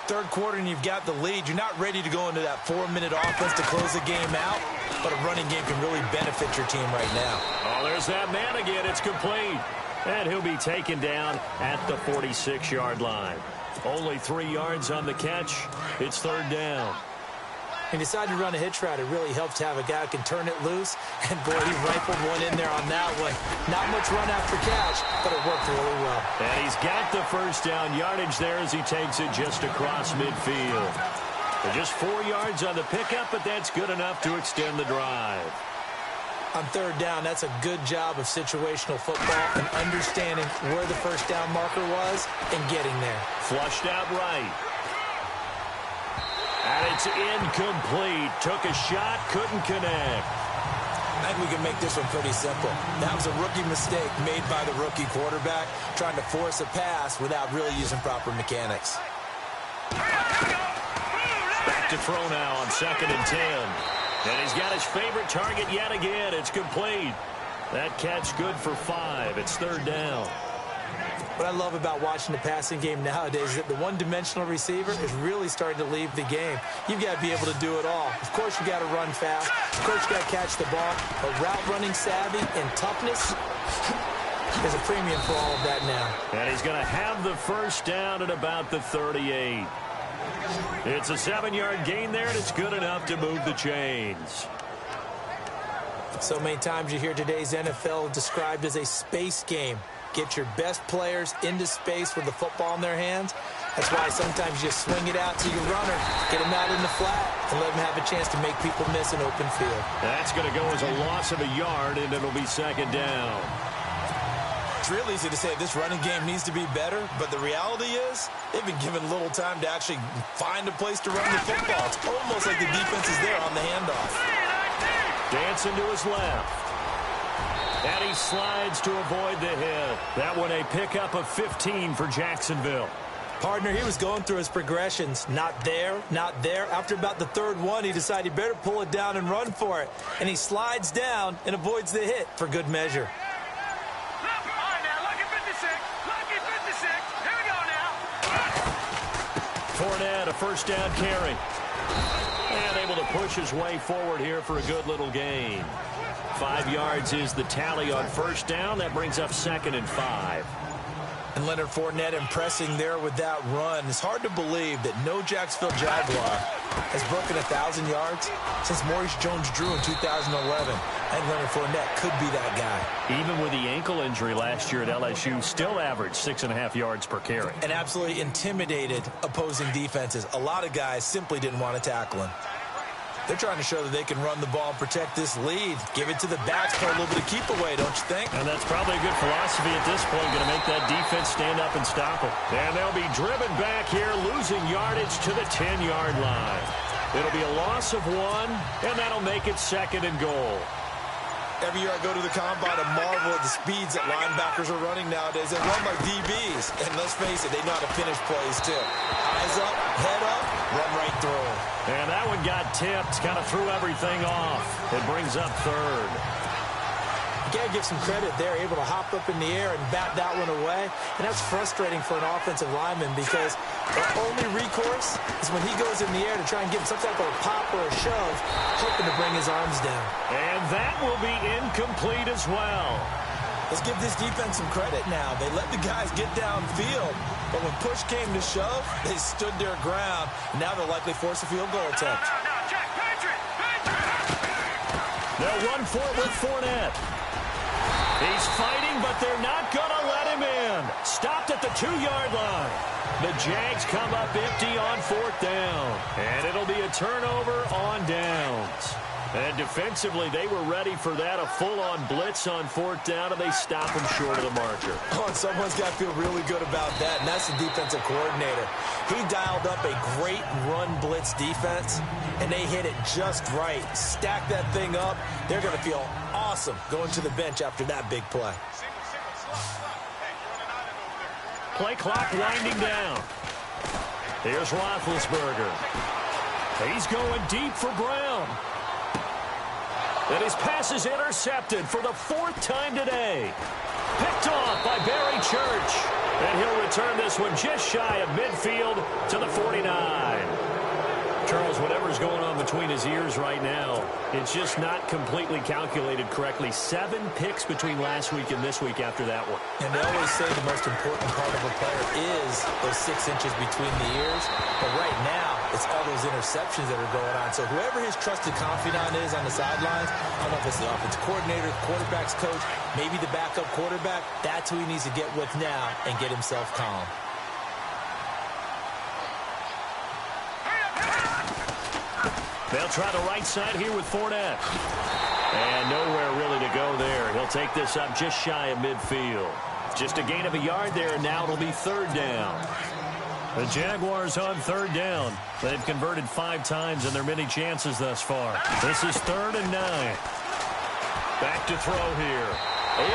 3rd quarter and you've got the lead. You're not ready to go into that 4-minute offense to close the game out, but a running game can really benefit your team right now. Oh, there's that man again. It's complete. And he'll be taken down at the 46-yard line. Only 3 yards on the catch. It's 3rd down. He decided to run a hitch route. It really helps to have a guy who can turn it loose. And, boy, he rifled one in there on that one. Not much run after catch, but it worked really well. And he's got the 1st down yardage there as he takes it just across midfield. Just 4 yards on the pickup, but that's good enough to extend the drive. On third down, that's a good job of situational football and understanding where the first down marker was and getting there. Flushed out right. And it's incomplete. Took a shot, couldn't connect. I think we can make this one pretty simple. That was a rookie mistake made by the rookie quarterback, trying to force a pass without really using proper mechanics. Back to throw now on 2nd and 10. And he's got his favorite target yet again. It's complete. That catch good for 5. It's 3rd down. What I love about watching the passing game nowadays is that the one-dimensional receiver is really starting to leave the game. You've got to be able to do it all. Of course, you got to run fast. Of course, you got to catch the ball. But route running savvy and toughness is a premium for all of that now. And he's going to have the first down at about the 38. It's a 7-yard gain there, and it's good enough to move the chains. So many times you hear today's NFL described as a space game. Get your best players into space with the football in their hands. That's why sometimes you swing it out to your runner, get him out in the flat, and let him have a chance to make people miss an open field. That's going to go as a loss of a yard, and it'll be 2nd down. It's real easy to say this running game needs to be better, but the reality is they've been given little time to actually find a place to run the football. It's almost like the defense is there on the handoff. Dancing to his left. And he slides to avoid the hit. That one a pickup of 15 for Jacksonville. Partner, he was going through his progressions. Not there, not there. After about the 3rd one, he decided he better pull it down and run for it. And he slides down and avoids the hit for good measure. Fournette, a first down carry. And able to push his way forward here for a good little gain. 5 yards is the tally on first down. That brings up 2nd and 5. And Leonard Fournette impressing there with that run. It's hard to believe that no Jacksonville Jaguar has broken 1,000 yards since Maurice Jones-Drew in 2011. And Leonard Fournette could be that guy. Even with the ankle injury last year at LSU, still averaged 6.5 yards per carry. And absolutely intimidated opposing defenses. A lot of guys simply didn't want to tackle him. They're trying to show that they can run the ball and protect this lead. Give it to the backs, play a little bit of keep away, don't you think? And that's probably a good philosophy at this point, going to make that defense stand up and stop them. And they'll be driven back here, losing yardage to the 10-yard line. It'll be a loss of 1, and that'll make it 2nd and goal. Every year I go to the combine and marvel at the speeds that linebackers are running nowadays. They run like DBs. And let's face it, they know how to finish plays too. Eyes up, head up, run right through. And that one got tipped, kind of threw everything off. It brings up 3rd. You got to give some credit there, able to hop up in the air and bat that one away. And that's frustrating for an offensive lineman because their only recourse is when he goes in the air to try and give some type of a pop or a shove, hoping to bring his arms down. And that will be incomplete as well. Let's give this defense some credit now. They let the guys get downfield, but when push came to shove, they stood their ground. Now they'll likely force a field goal attempt. They'll run for it with Fournette. He's fighting, but they're not going to let him in. Stopped at the 2-yard line. The Jags come up empty on 4th down. And it'll be a turnover on downs. And defensively, they were ready for that, a full-on blitz on 4th down, and they stop him short of the marker. Oh, and someone's got to feel really good about that, and that's the defensive coordinator. He dialed up a great run blitz defense, and they hit it just right. Stack that thing up. They're going to feel awesome going to the bench after that big play. Play clock winding down. Here's Roethlisberger. He's going deep for Brown. And his pass is intercepted for the 4th time today. Picked off by Barry Church. And he'll return this one just shy of midfield to the 49. Charles, whatever's going on between his ears right now, it's just not completely calculated correctly. 7 picks between last week and this week after that one. And they always say the most important part of a player is those 6 inches between the ears. But right now, it's all those interceptions that are going on. So whoever his trusted confidant is on the sidelines, I don't know if it's the offensive coordinator, the quarterback's coach, maybe the backup quarterback, that's who he needs to get with now and get himself calm. They'll try the right side here with Fournette. And nowhere really to go there. He'll take this up just shy of midfield. Just a gain of a yard there, and now it'll be third down. The Jaguars on third down. They've converted 5 times in their many chances thus far. This is 3rd and 9. Back to throw here.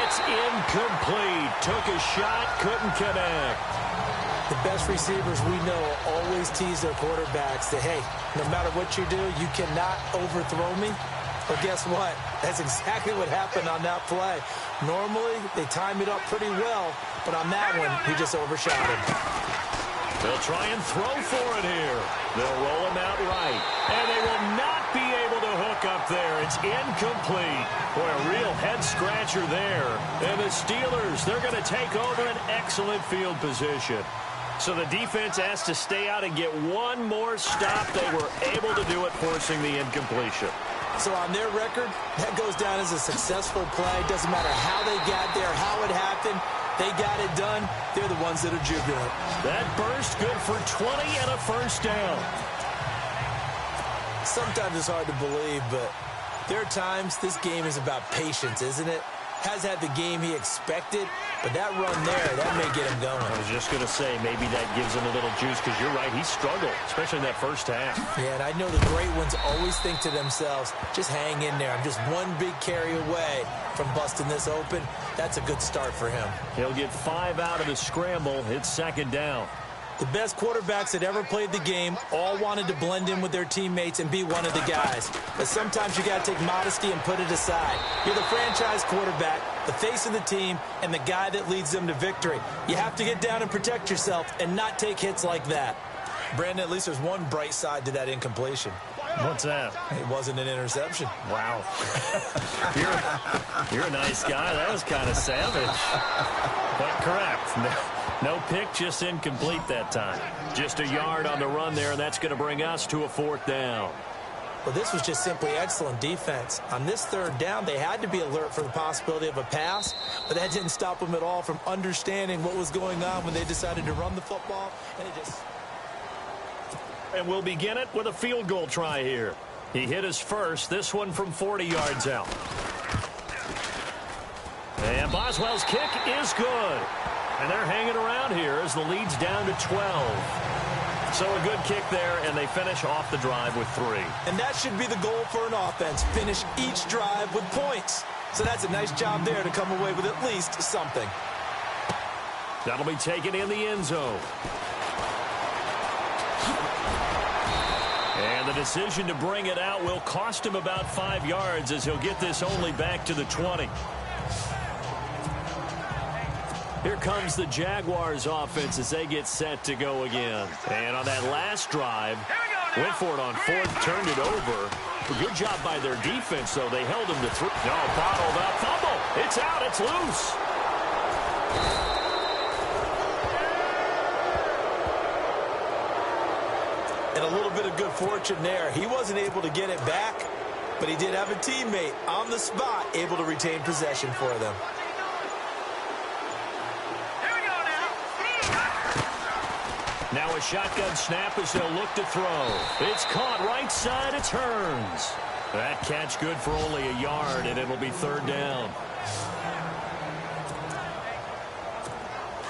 It's incomplete. Took a shot, couldn't connect. The best receivers we know always tease their quarterbacks that, hey, no matter what you do, you cannot overthrow me. But guess what? That's exactly what happened on that play. Normally, they time it up pretty well, but on that one, he just overshot him. They'll try and throw for it here. They'll roll him out right. And they will not be able to hook up there. It's incomplete. Boy, a real head-scratcher there. And the Steelers, they're going to take over an excellent field position. So the defense has to stay out and get one more stop. They were able to do it, forcing the incompletion. So on their record, that goes down as a successful play. Doesn't matter how they got there, how it happened. They got it done. They're the ones that are jubilant. That burst good for 20 and a first down. Sometimes it's hard to believe, but there are times this game is about patience, isn't it? Has had the game he expected, but that run there, that may get him going. I was just going to say, maybe that gives him a little juice, because you're right, he struggled, especially in that first half. Yeah, and I know the great ones always think to themselves, just hang in there. I'm just one big carry away from busting this open. That's a good start for him. He'll get 5 out of the scramble. It's 2nd down. The best quarterbacks that ever played the game all wanted to blend in with their teammates and be one of the guys. But sometimes you got to take modesty and put it aside. You're the franchise quarterback, the face of the team, and the guy that leads them to victory. You have to get down and protect yourself and not take hits like that. Brandon, at least there's one bright side to that incompletion. What's that? It wasn't an interception. Wow. You're a nice guy. That was kind of savage. But correct. No pick, just incomplete that time. Just a yard on the run there, and that's going to bring us to a 4th down. Well, this was just simply excellent defense. On this 3rd down, they had to be alert for the possibility of a pass, but that didn't stop them at all from understanding what was going on when they decided to run the football. And we'll begin it with a field goal try here. He hit his first, this one from 40 yards out. And Boswell's kick is good. And they're hanging around here as the lead's down to 12. So a good kick there, and they finish off the drive with 3. And that should be the goal for an offense, finish each drive with points. So that's a nice job there to come away with at least something. That'll be taken in the end zone. And the decision to bring it out will cost him about 5 yards, as he'll get this only back to the 20. Here comes the Jaguars offense as they get set to go again. And on that last drive, went for it on 4th, turned it over. A good job by their defense, though. They held him to 3. No, bottled up. Fumble. It's out. It's loose. And a little bit of good fortune there. He wasn't able to get it back, but he did have a teammate on the spot able to retain possession for them. Now a shotgun snap as they'll look to throw. It's caught right side. It turns. That catch good for only a yard, and it'll be 3rd down.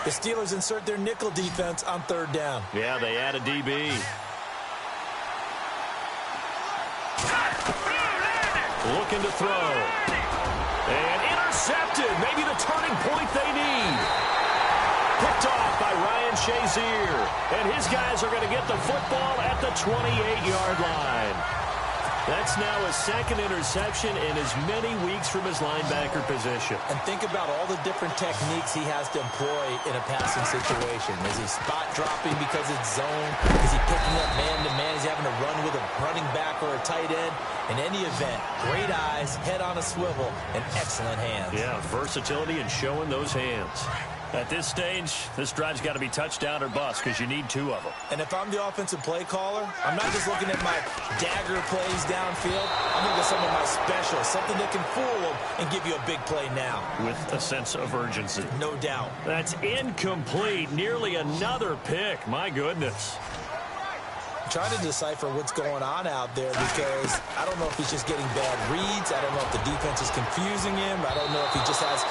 The Steelers insert their nickel defense on 3rd down. Yeah, they add a DB. Looking to throw. And intercepted. Maybe the turning point they need. Picked off by Ryan Shazier. And his guys are going to get the football at the 28-yard line. That's now his 2nd interception in as many weeks from his linebacker position. And think about all the different techniques he has to employ in a passing situation. Is he spot dropping because it's zone? Is he picking up man-to-man? Is he having to run with a running back or a tight end? In any event, great eyes, head on a swivel, and excellent hands. Yeah, versatility and showing those hands. At this stage, this drive's got to be touchdown or bust because you need 2 of them. And if I'm the offensive play caller, I'm not just looking at my dagger plays downfield. I'm looking at some of my specials, something that can fool them and give you a big play now. With a sense of urgency. No doubt. That's incomplete. Nearly another pick. My goodness. trying to decipher what's going on out there because I don't know if he's just getting bad reads. I don't know if the defense is confusing him. I don't know if he just has,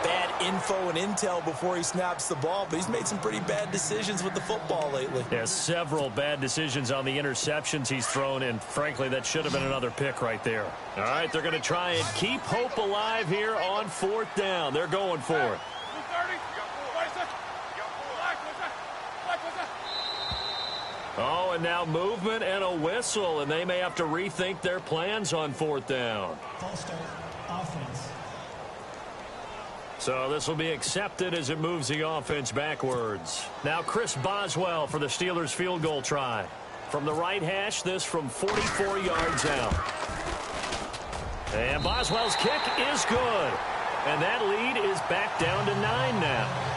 bad info and intel before he snaps the ball, but he's made some pretty bad decisions with the football lately. Yeah, several bad decisions on the interceptions he's thrown, and frankly, that should have been another pick right there. All right, they're going to try and keep hope alive here on 4th down. They're going for it. Oh, and now movement and a whistle, and they may have to rethink their plans on 4th down. False start, offense. So this will be accepted as it moves the offense backwards. Now Chris Boswell for the Steelers field goal try. From the right hash, this from 44 yards out. And Boswell's kick is good. And that lead is back down to 9 now.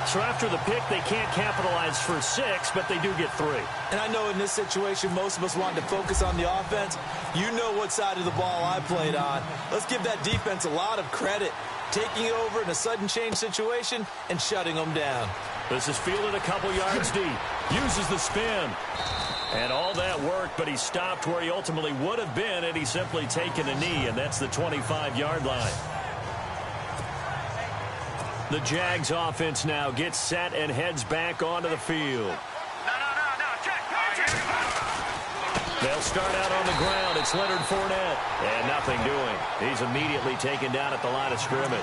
So after the pick, they can't capitalize for 6, but they do get 3. And I know in this situation, most of us wanted to focus on the offense. You know what side of the ball I played on. Let's give that defense a lot of credit, taking over in a sudden change situation and shutting them down. This is fielded a couple yards deep. Uses the spin. And all that worked, but he stopped where he ultimately would have been had he simply taken a knee, and that's the 25-yard line. The Jags offense now gets set and heads back onto the field. They'll start out on the ground. It's Leonard Fournette. And nothing doing. He's immediately taken down at the line of scrimmage.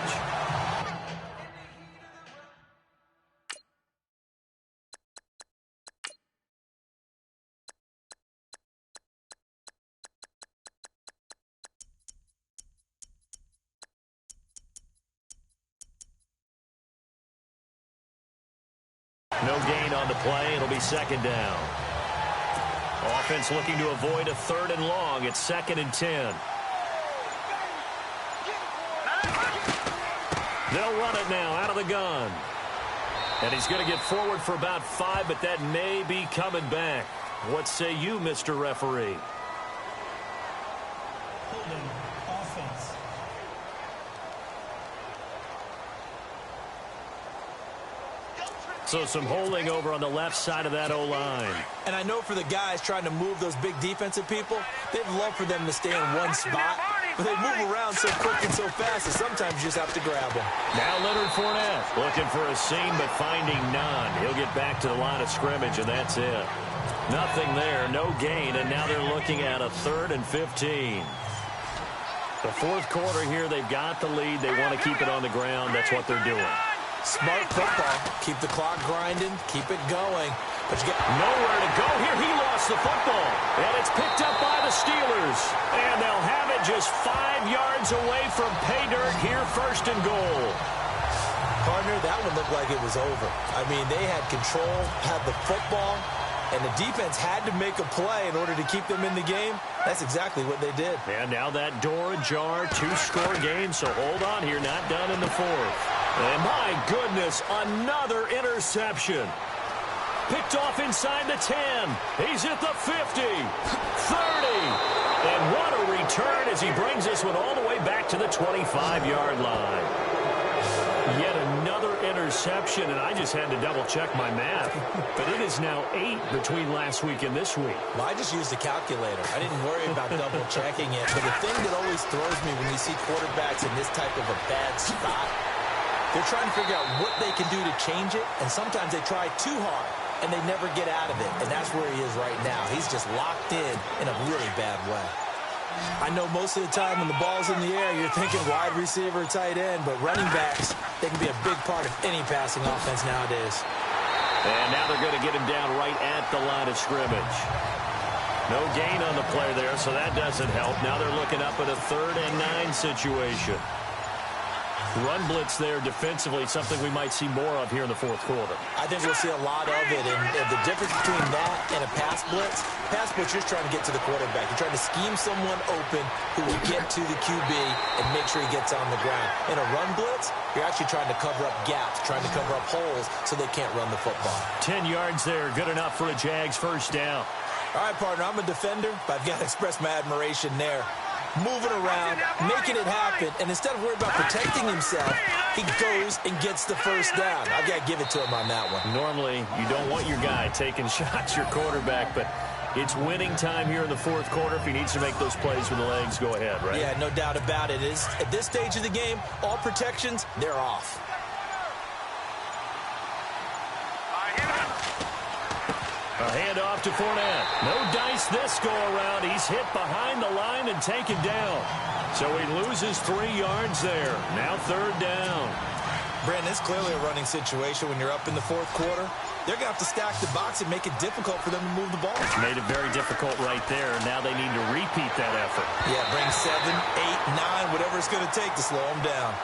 No gain on the play. It'll be 2nd down. Offense looking to avoid a 3rd and long. It's 2nd and 10. They'll run it now out of the gun. And he's going to get forward for about 5, but that may be coming back. What say you, Mr. Referee? Holding, offense. So some holding over on the left side of that O-line. And I know for the guys trying to move those big defensive people, they'd love for them to stay in one spot, but they move around so quick and so fast that sometimes you just have to grab them. Now Leonard Fournette looking for a seam but finding none. He'll get back to the line of scrimmage, and that's it. Nothing there, no gain, and now they're looking at a 3rd and 15. The 4th quarter here, they've got the lead. They want to keep it on the ground. That's what they're doing. Smart football. Keep the clock grinding. Keep it going. But you get nowhere to go here. He lost the football. And it's picked up by the Steelers. And they'll have it just 5 yards away from pay dirt here, 1st and goal. Partner, that one looked like it was over. I mean, they had control, had the football, and the defense had to make a play in order to keep them in the game. That's exactly what they did. And now that door ajar, 2-score game, so hold on here, not done in the 4th. And my goodness, another interception. Picked off inside the 10. He's at the 50, 30. And what a return as he brings this one all the way back to the 25-yard line. Yet another interception, and I just had to double-check my math. But it is now 8 between last week and this week. Well, I just used a calculator. I didn't worry about double-checking it. But the thing that always throws me when you see quarterbacks in this type of a bad spot, they're trying to figure out what they can do to change it, and sometimes they try too hard, and they never get out of it. And that's where he is right now. He's just locked in a really bad way. I know most of the time when the ball's in the air, you're thinking wide receiver, tight end, but running backs, they can be a big part of any passing offense nowadays. And now they're going to get him down right at the line of scrimmage. No gain on the play there, so that doesn't help. Now they're looking up at a 3rd and 9 situation. Run blitz there defensively, something we might see more of here in the 4th quarter. I think we'll see a lot of it, and the difference between that and a pass blitz, you're just trying to get to the quarterback. You're trying to scheme someone open who will get to the QB and make sure he gets on the ground. In a run blitz, you're actually trying to cover up gaps, trying to cover up holes so they can't run the football. 10 yards there, good enough for a Jags 1st down. All right, partner, I'm a defender, but I've got to express my admiration there. Moving around, making it happen, and instead of worrying about protecting himself, he goes and gets the 1st down. I've got to give it to him on that one. Normally, you don't want your guy taking shots, your quarterback, but It's winning time here in the fourth quarter. If he needs to make those plays with the legs, go ahead, right? Yeah, no doubt about it. At this stage of the game, all protections, they're off. A handoff to Fournette. No dice this go-around. He's hit behind the line and taken down. So he loses 3 yards there. Now third down. Brandon, it's clearly a running situation when you're up in the fourth quarter. They're going to have to stack the box and make it difficult for them to move the ball. It's made it very difficult right there. Now they need to repeat that effort. Yeah, bring 7, 8, 9, whatever it's going to take to slow them down.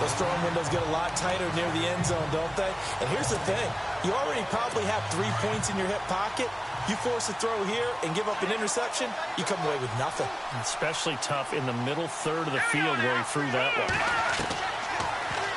Those throwing windows get a lot tighter near the end zone, don't they? And here's the thing. You already probably have 3 points in your hip pocket. You force a throw here and give up an interception, you come away with nothing. Especially tough in the middle third of the field where he threw that one.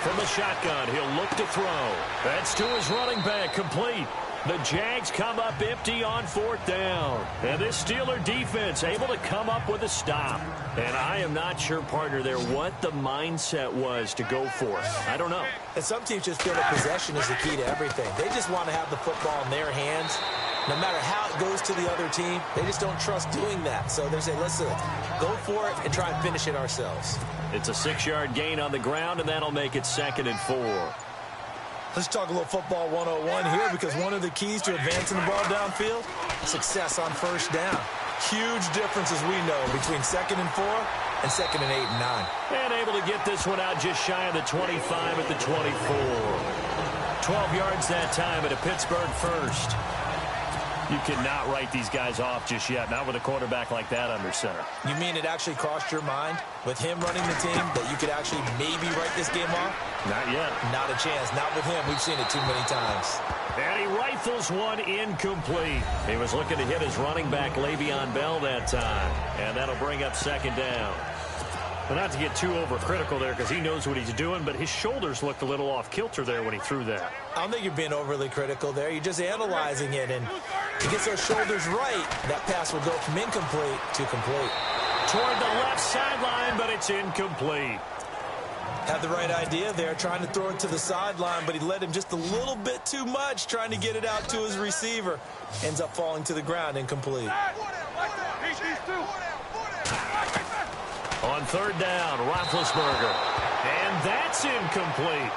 From the shotgun, he'll look to throw. That's to his running back, complete. The Jags come up empty on fourth down. And this Steeler defense able to come up with a stop. And I am not sure, partner, there what the mindset was to go for it. I don't know. And some teams just feel that possession is the key to everything. They just want to have the football in their hands. No matter how it goes to the other team, they just don't trust doing that. So they say, listen, go for it and try and finish it ourselves. It's a 6-yard gain on the ground, and that'll make it 2nd and 4. Let's talk a little football 101 here, because one of the keys to advancing the ball downfield, success on first down. Huge difference, as we know, between 2nd and 4 and 2nd and 8 and 9. And able to get this one out just shy of the 25 at the 24. 12 yards that time at a Pittsburgh first. You cannot write these guys off just yet, not with a quarterback like that under center. You mean it actually crossed your mind, with him running the team, that you could actually maybe write this game off? Not yet. Not a chance. Not with him. We've seen it too many times. And he rifles one incomplete. He was looking to hit his running back, Le'Veon Bell, that time. And that'll bring up 2nd down. Well, not to get too overcritical there, because he knows what he's doing, but his shoulders looked a little off kilter there when he threw that. I don't think you're being overly critical there. You're just analyzing it, and if he gets those shoulders right, that pass will go from incomplete to complete. Toward the left sideline, but it's incomplete. Had the right idea there, trying to throw it to the sideline, but he led him just a little bit too much, trying to get it out to his receiver. Ends up falling to the ground, incomplete. On third down, Roethlisberger. And that's incomplete.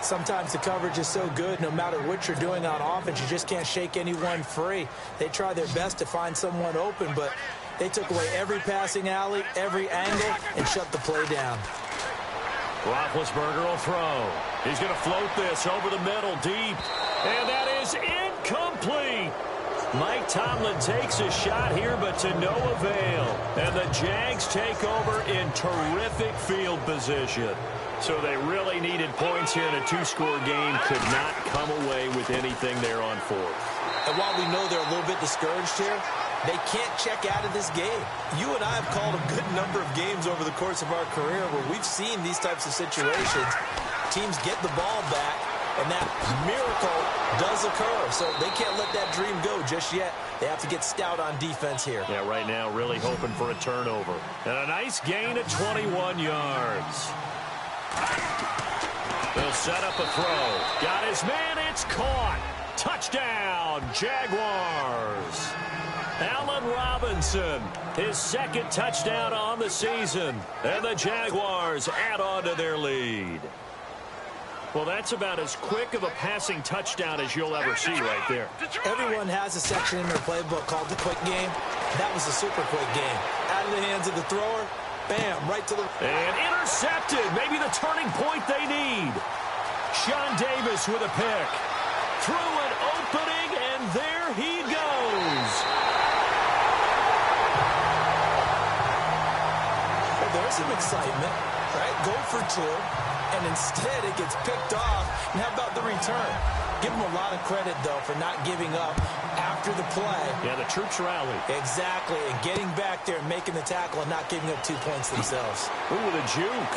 Sometimes the coverage is so good, no matter what you're doing on offense, you just can't shake anyone free. They try their best to find someone open, but they took away every passing alley, every angle, and shut the play down. Roethlisberger will throw. He's going to float this over the middle deep. And that is incomplete. Mike Tomlin takes a shot here, but to no avail. And the Jags take over in terrific field position. So they really needed points here in a 2-score game. Could not come away with anything there on fourth. And while we know they're a little bit discouraged here, they can't check out of this game. You and I have called a good number of games over the course of our career where we've seen these types of situations. Teams get the ball back, and that miracle does occur. So they can't let that dream go just yet. They have to get stout on defense here. Yeah, right now really hoping for a turnover. And a nice gain of 21 yards. They'll set up a throw. Got his man. It's caught. Touchdown, Jaguars. Allen Robinson, his 2nd touchdown on the season. And the Jaguars add on to their lead. Well, that's about as quick of a passing touchdown as you'll ever see right there. Everyone has a section in their playbook called the quick game. That was a super quick game. Out of the hands of the thrower, bam, right to the... And intercepted. Maybe the turning point they need. Sean Davis with a pick. Through an opening, and there he goes. Well, there's some excitement, right? Go for 2, and instead it gets picked off. And how about the return? Give them a lot of credit, though, for not giving up after the play. Yeah, the troops rallied. Exactly, and getting back there and making the tackle and not giving up 2 points themselves. Ooh, with a juke.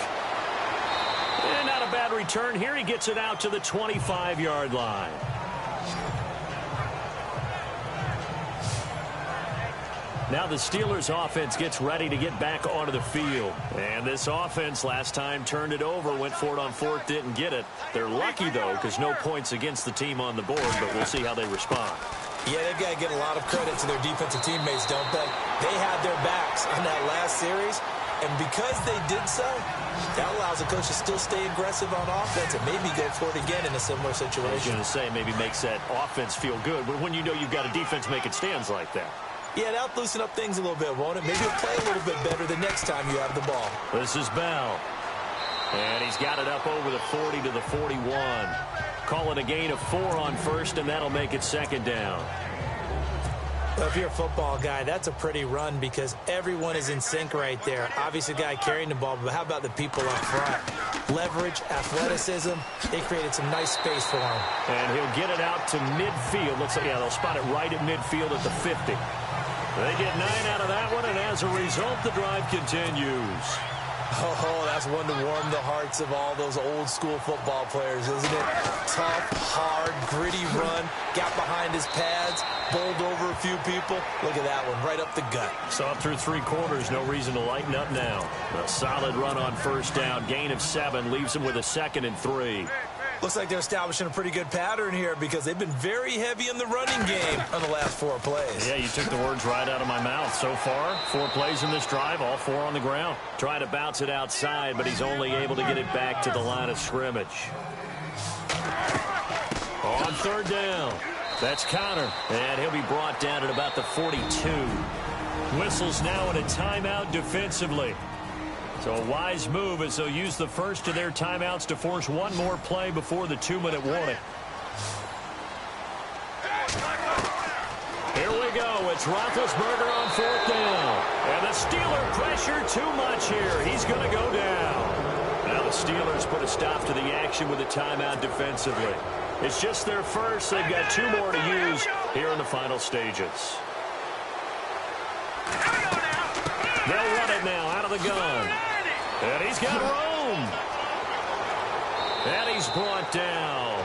And not a bad return here. He gets it out to the 25-yard line. Now the Steelers offense gets ready to get back onto the field. And this offense last time turned it over, went for it on fourth, didn't get it. They're lucky, though, because no points against the team on the board, but we'll see how they respond. Yeah, they've got to get a lot of credit to their defensive teammates, don't they? They had their backs on that last series, and because they did so, that allows the coach to still stay aggressive on offense and maybe go for it again in a similar situation. I was going to say, maybe makes that offense feel good, but when you know you've got a defense making stands like that. Yeah, that'll loosen up things a little bit, won't it? Maybe you'll play a little bit better the next time you have the ball. This is Bell. And he's got it up over the 40 to the 41. Calling a gain of 4 on first, and that'll make it second down. Well, if you're a football guy, that's a pretty run because everyone is in sync right there. Obviously, the guy carrying the ball, but how about the people up front? Leverage, athleticism, they created some nice space for him. And he'll get it out to midfield. Looks like, yeah, they'll spot it right at midfield at the 50. They get 9 out of that one, and as a result, the drive continues. Oh, that's one to warm the hearts of all those old-school football players, isn't it? Tough, hard, gritty run, got behind his pads, bowled over a few people. Look at that one, right up the gut. Saw it through 3 quarters, no reason to lighten up now. A solid run on first down, gain of 7, leaves him with a 2nd and 3. Looks like they're establishing a pretty good pattern here because they've been very heavy in the running game on the last 4 plays. Yeah, you took the words right out of my mouth. So far, 4 plays in this drive, all 4 on the ground. Trying to bounce it outside, but he's only able to get it back to the line of scrimmage. On 3rd down, that's Connor, and he'll be brought down at about the 42. Whistles now in a timeout defensively. So a wise move as they'll use the first of their timeouts to force one more play before the 2-minute warning. Here we go. It's Roethlisberger on 4th down. And the Steeler pressure too much here. He's going to go down. Now the Steelers put a stop to the action with a timeout defensively. It's just their first. They've got 2 more to use here in the final stages. They'll run it now out of the gun. And he's got room. And he's brought down.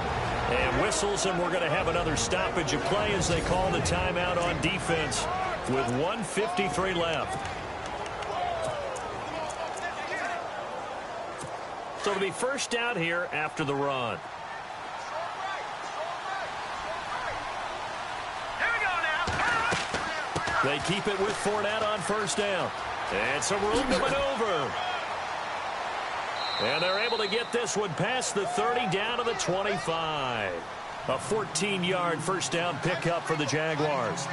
And whistles, and we're going to have another stoppage of play as they call the timeout on defense with 1:53 left. So it'll be first down here after the run. They keep it with Fournette on first down. And some room to maneuver. And they're able to get this one past the 30 down to the 25. A 14-yard first down pickup for the Jaguars.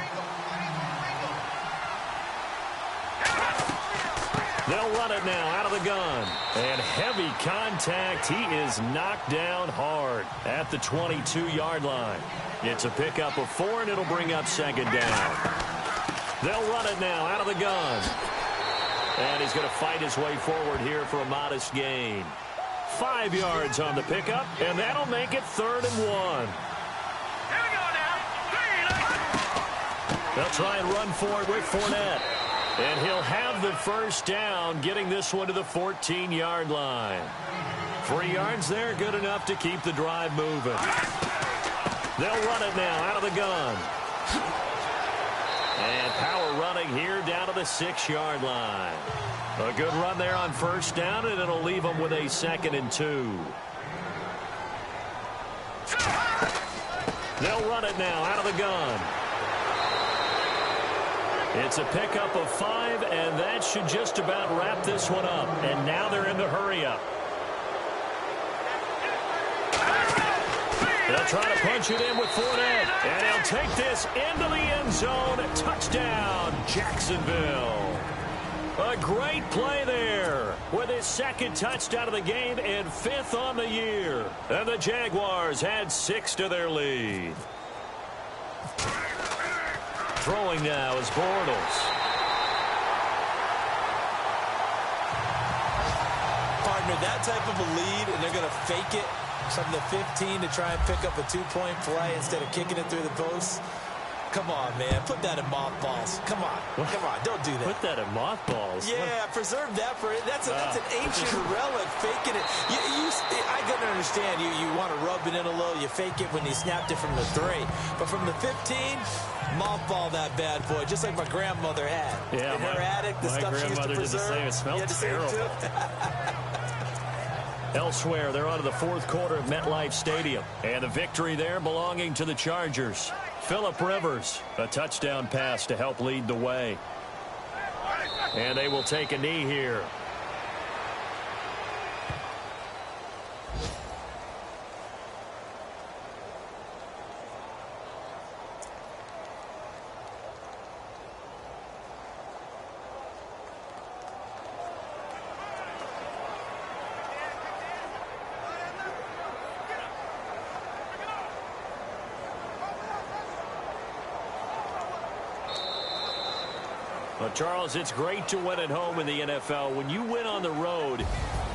They'll run it now out of the gun. And heavy contact. He is knocked down hard at the 22-yard line. It's a pickup of 4, and it'll bring up second down. They'll run it now out of the gun. And he's going to fight his way forward here for a modest gain. 5 yards on the pickup, and that'll make it 3rd and 1. They'll try and run for it with Fournette. And he'll have the first down, getting this one to the 14-yard line. 3 yards there, good enough to keep the drive moving. They'll run it now out of the gun. And power running here down to the 6-yard line. A good run there on first down, and it'll leave them with a 2nd and 2. They'll run it now out of the gun. It's a pickup of 5, and that should just about wrap this one up. And now they're in the hurry-up. They'll try to punch it in with Fournette. And he'll take this into the end zone. Touchdown, Jacksonville. A great play there with his 2nd touchdown of the game and 5th on the year. And the Jaguars had 6 to their lead. Throwing now is Bortles. Partner, that type of a lead, and they're going to fake it from the 15 to try and pick up a 2-point play instead of kicking it through the post. come on, man. Put that in mothballs. Come on. Come on. Don't do that. Put that in mothballs. Yeah, preserve that for it. That's an ancient relic. Faking it. I can understand. You want to rub it in a little. You fake it when you snapped it from the 3. But from the 15, mothball that bad boy, just like my grandmother had. Yeah, in her attic, the stuff she used to preserve. Did the same. It smelled terrible. Elsewhere, they're on to the fourth quarter of MetLife Stadium. And the victory there belonging to the Chargers. Phillip Rivers, a touchdown pass to help lead the way. And they will take a knee here. Well, Charles, it's great to win at home in the NFL. When you win on the road,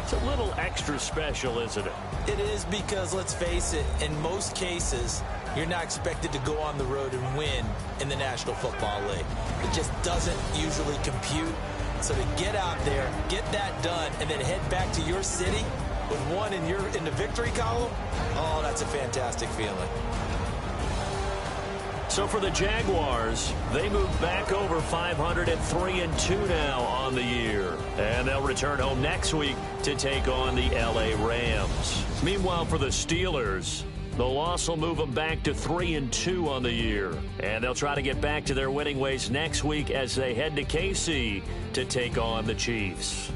it's a little extra special, isn't it? It is, because, let's face it, in most cases, you're not expected to go on the road and win in the National Football League. It just doesn't usually compute. So to get out there, get that done, and then head back to your city with one in the victory column, oh, that's a fantastic feeling. So for the Jaguars, they move back over 500 at 3-2 now on the year. And they'll return home next week to take on the LA Rams. Meanwhile, for the Steelers, the loss will move them back to 3-2 on the year. And they'll try to get back to their winning ways next week as they head to KC to take on the Chiefs.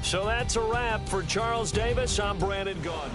So that's a wrap for Charles Davis. I'm Brandon Gaudin.